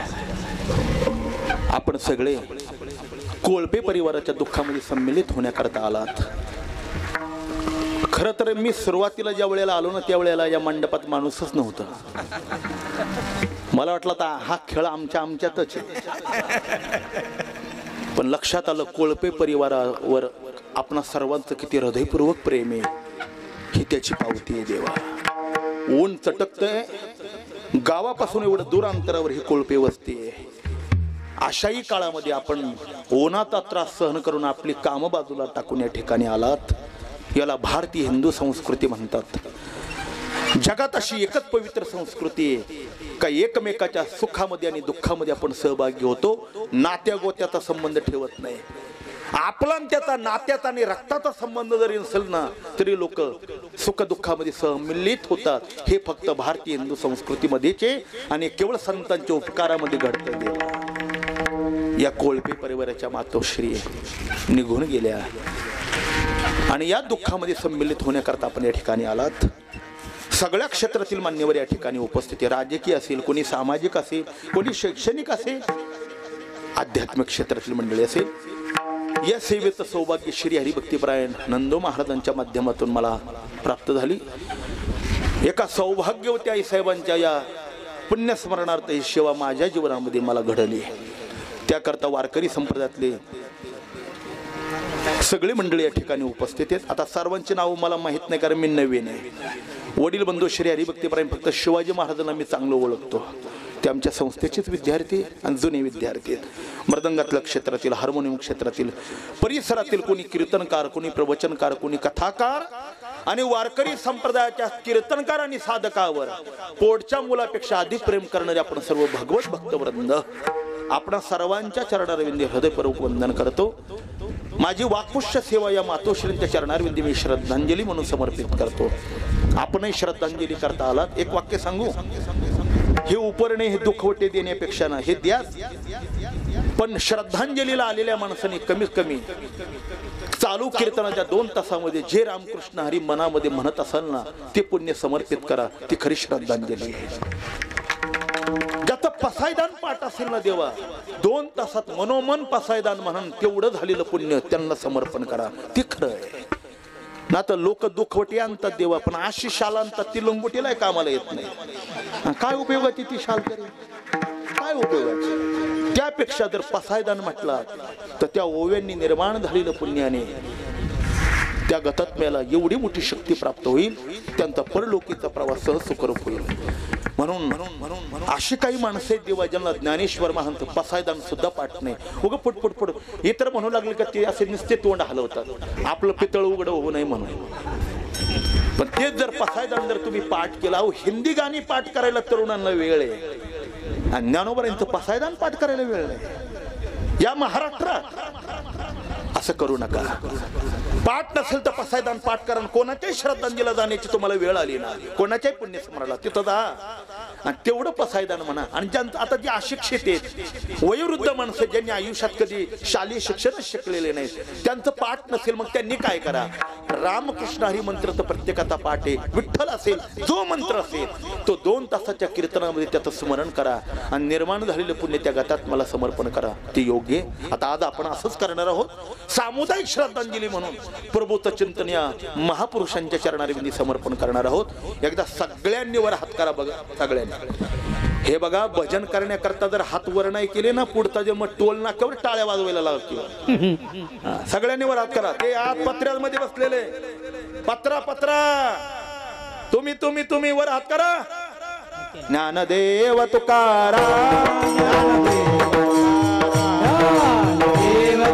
आपण सगळे कोळपे परिवाराच्या दुःखामध्ये सम्मिलित होण्याकरता आलात. खरं तर मी सुरुवातीला ज्या वेळेला आलो ना त्या वेळेला या मंडपात माणूसच नव्हता. मला वाटलं आता हा खेळ आमच्यातच आहे. पण लक्षात आलं कोळपे परिवारावर आपणा सर्वांचं किती हृदयपूर्वक प्रेम आहे ही त्याची पावती आहे. देवा ऊन चटकतंय, गावापासून एवढं दूर अंतरावर ही कोळपे वस्ती आहे. अशाही काळामध्ये आपण ओनाचा त्रास सहन करून आपली कामं बाजूला टाकून या ठिकाणी आलात. याला भारतीय हिंदू संस्कृती म्हणतात. जगात अशी एकच पवित्र संस्कृती आहे का एकमेकाच्या सुखामध्ये आणि दुःखामध्ये आपण सहभागी होतो. नात्या गोत्याचा संबंध ठेवत नाही. आपला त्याचा नात्याचा आणि रक्ताचा संबंध जरी नसेल ना तरी लोक सुख दुःखामध्ये सहमिलित होतात. हे फक्त भारतीय हिंदू संस्कृतीमध्येच आणि केवळ संतांच्या उपकारामध्ये घडतं. देवा या कोळपे परिवाराच्या मातोश्री निघून गेल्या आणि या दुःखामध्ये सम्मिलित होण्याकरता आपण या ठिकाणी आलात. सगळ्या क्षेत्रातील मान्यवर या ठिकाणी उपस्थित आहे. राजकीय असेल, कोणी सामाजिक असेल, कोणी शैक्षणिक असेल, आध्यात्मिक क्षेत्रातील मंडळी असेल. या सेवेचं सौभाग्य श्री हरिभक्तीपरायण नंदो महाराजांच्या माध्यमातून मला प्राप्त झाली. एका सौभाग्यवती आई साहेबांच्या या पुण्यस्मरणार्थ ही सेवा माझ्या जीवनामध्ये मला घडली. त्याकरता वारकरी संप्रदायातले सगळे मंडळी या ठिकाणी उपस्थित आहेत. आता सर्वांची नावं मला माहीत नाही कारण मी नवीन आहे. वडील बंधू श्री हरिभक्तीपरायण फक्त शिवाजी महाराजांना मी चांगलं ओळखतो. ते आमच्या संस्थेचेच विद्यार्थी आणि जुने विद्यार्थी आहेत. मृदंगातल्या क्षेत्रातील, हार्मोनियम क्षेत्रातील, परिसरातील कोणी कीर्तनकार, कोणी प्रवचनकार, कोणी कथाकार आणि वारकरी संप्रदायाच्या कीर्तनकार आणि साधकावर पोटच्या मुलापेक्षा अधिक प्रेम करणारे आपण सर्व भगवत भक्तवृंद आपणा सर्वांच्या चरणारविंदी हृदयपूर्वक वंदन करतो. माझी वाक्पुष्य सेवा या मातोश्रींच्या चरणारविंदी मी श्रद्धांजली म्हणून समर्पित करतो. आपणही श्रद्धांजली करता आलात. एक वाक्य सांगू, हे उपरणे हे दुखवटे देण्यापेक्षा ना हे द्या. पण श्रद्धांजलीला आलेल्या माणसाने कमीत कमी चालू कीर्तनाच्या 2 तासामध्ये जे रामकृष्ण हरी मनामध्ये म्हणत असाल ना ते पुण्य समर्पित करा. ती खरी श्रद्धांजली आहे. ज्याचं पसायदान पाठ असेल ना देवा 2 तासात मनोमन पसायदान म्हणून तेवढं झालेलं पुण्य त्यांना समर्पण करा. ते खरं आहे ना. तर लोक दुखवटी आणतात देवा, पण अशी शाल आणतात ती लंगोटीला कामाला येत नाही. काय उपयोगाची ती शाल तरी, काय उपयोगाची? त्यापेक्षा जर पसायदान म्हटला तर त्या ओव्यांनी निर्माण झालेलं पुण्याने त्या गतात्म्याला एवढी मोठी शक्ती प्राप्त होईल, त्यांचा परलोकीचा प्रवास सहज सुखरूप होईल. म्हणून अशी काही माणसं आहेत देवा ज्यांना ज्ञानेश्वर महंत पसायदान सुद्धा पाठ नाही. उगं फुट इतर म्हणू लागले का ते असे नुसते तोंड हलवतात आपलं पितळ उघड होऊ नये म्हणून. पण तेच जर पसायदान जर तुम्ही पाठ केला, हिंदी गाणी पाठ करायला तरुणांना वेळ आहे आणि ज्ञानोबरांचं पसायदान पाठ करायला वेळ नाही. या महाराष्ट्रात असं करू नका. पाठ नसेल तर पसायदान पाठ करा. कोणाच्याही श्रद्धांजलीला जाण्याची तुम्हाला वेळ आली ना, कोणाच्याही पुण्यस्मरणाला तिथं जा आणि तेवढं पसायदान म्हणा. आणि ज्यांचं आता जे अशिक्षित आहेत, वयोवृद्ध माणसं ज्यांनी आयुष्यात कधी शालेय शिक्षणच शिकलेले नाहीत, त्यांचं पाठ नसेल मग त्यांनी काय करा, रामकृष्ण हरी मंत्र तर प्रत्येकाचा पाठ आहे. विठ्ठल असेल, जो मंत्र असेल तो 2 तासाच्या कीर्तनामध्ये त्याचं स्मरण करा आणि निर्माण झालेलं पुण्य त्या गतात मला समर्पण करा. ते योग्य. आता आज आपण असंच करणार आहोत. सामुदायिक श्रद्धांजली म्हणून प्रभूचं चिंतन या महापुरुषांच्या चरणारविंदी समर्पण करणार आहोत. एकदा सगळ्यांनी वर हात करा बघा. सगळ्यांनी हे बघा, भजन करण्याकरता जर हात वर नाही केले ना पुढचा जे मग टोल नाक्यावर टाळ्या वाजवायला लागतील. सगळ्यांनी वर हात करा. ते आत पत्र्यामध्ये बसलेले पत्रा तुम्ही वर हात करा. ज्ञानदेव तुकाराम, ज्ञानदेव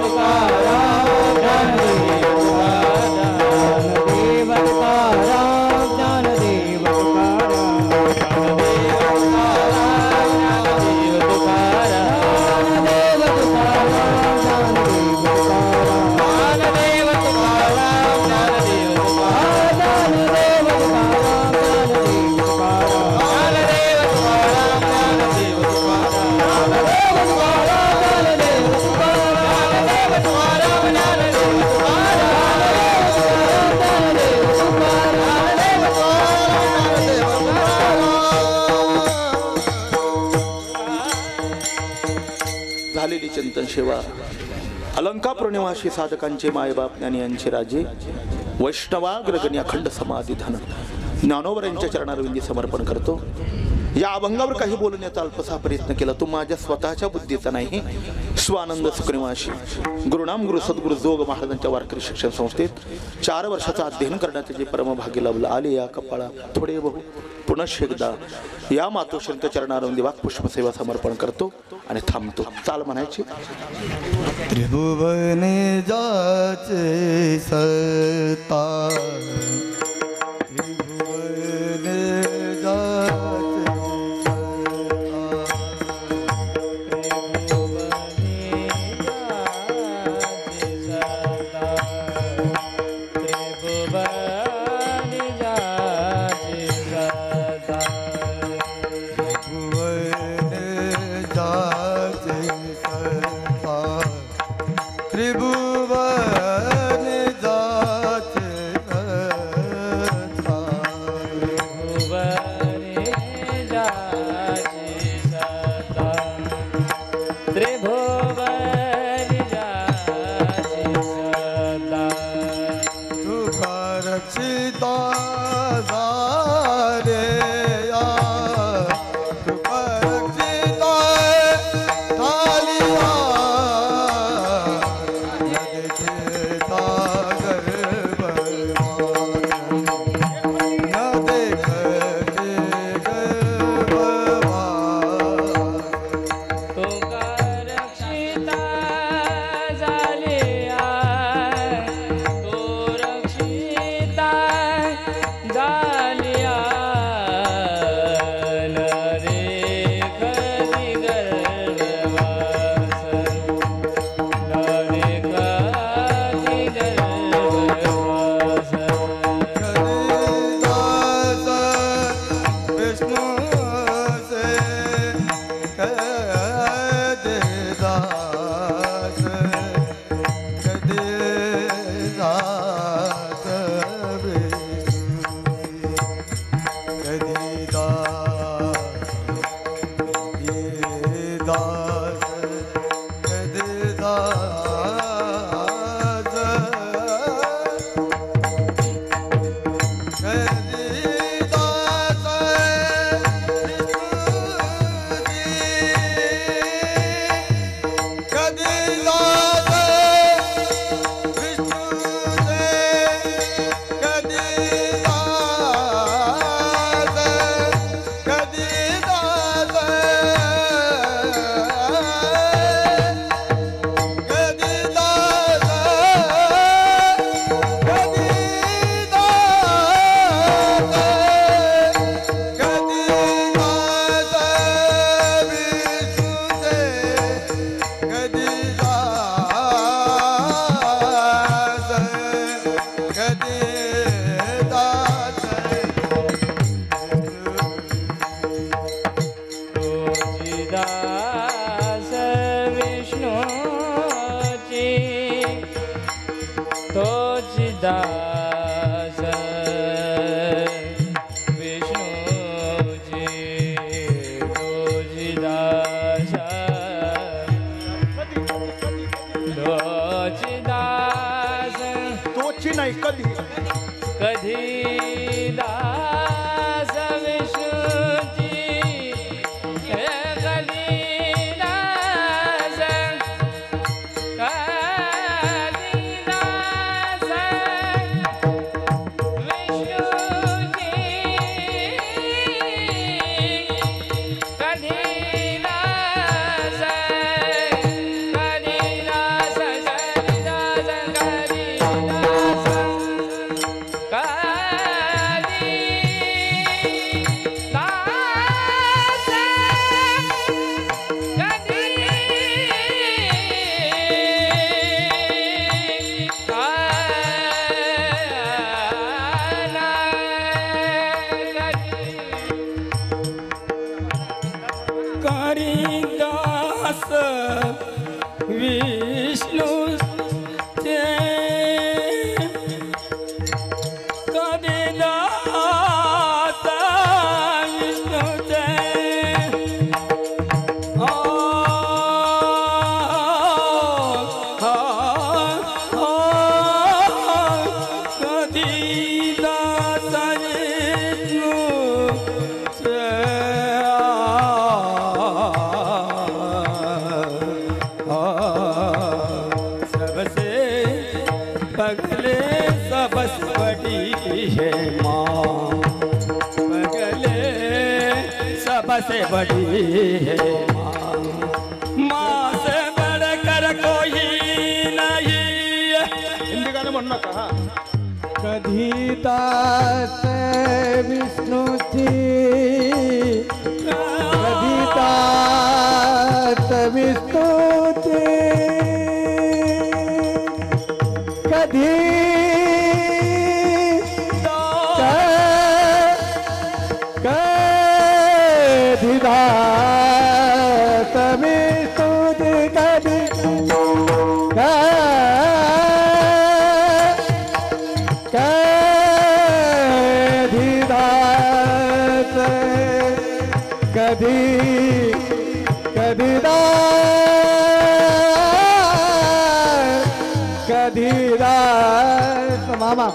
तुकाराम, ज्ञानदेव तुकाराम, ज्ञानदेव तुकाराम, भजन सेवा अलंकापुर निवासी साधकांचे मायबाप ज्ञानी यांचे राजे वैष्णवाग्रगणी अखंड समाधी धन ज्ञानोबर यांच्या चरणारविंदी समर्पण करतो. या अभंगावर काही बोलण्याचा अल्पसा प्रयत्न केला तो माझ्या स्वतःच्या बुद्धीचा नाही. स्वानंद सुखनिवासी गुरुनाम गुरु सद्गुरु जोग महाराजांच्या वारकरी शिक्षण संस्थेत 4 वर्षाचं अध्ययन करण्याचे जे परमभाग्य लाभलं आले या कपाळा थोडे बहु पुनश्च एकदा या मातोश्रींच्या चरणारविंदी वाक्पुष्पसेवा समर्पण करतो आणि थांबतो. चाल म्हणायची. त्रिभुवने जाचे सत्ता त्रिभुवने जाचे पगले सबस बड़ी है माँ, पगले सबसे बड़ी है माँ, माँ से बढ़कर कोई नहीं। हिंदी गाणं म्हणू नका हा। कधी दास विष्णूची, कधी दास विष्णूची, कधी कधी दास विष्णूची, कधी कधी कधी कधी मामा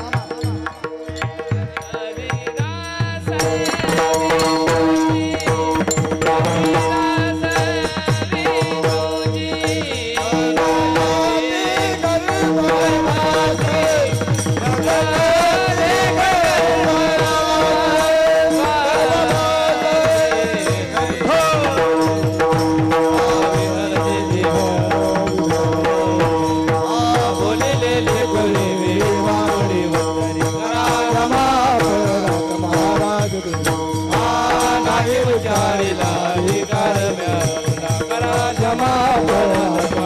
जमा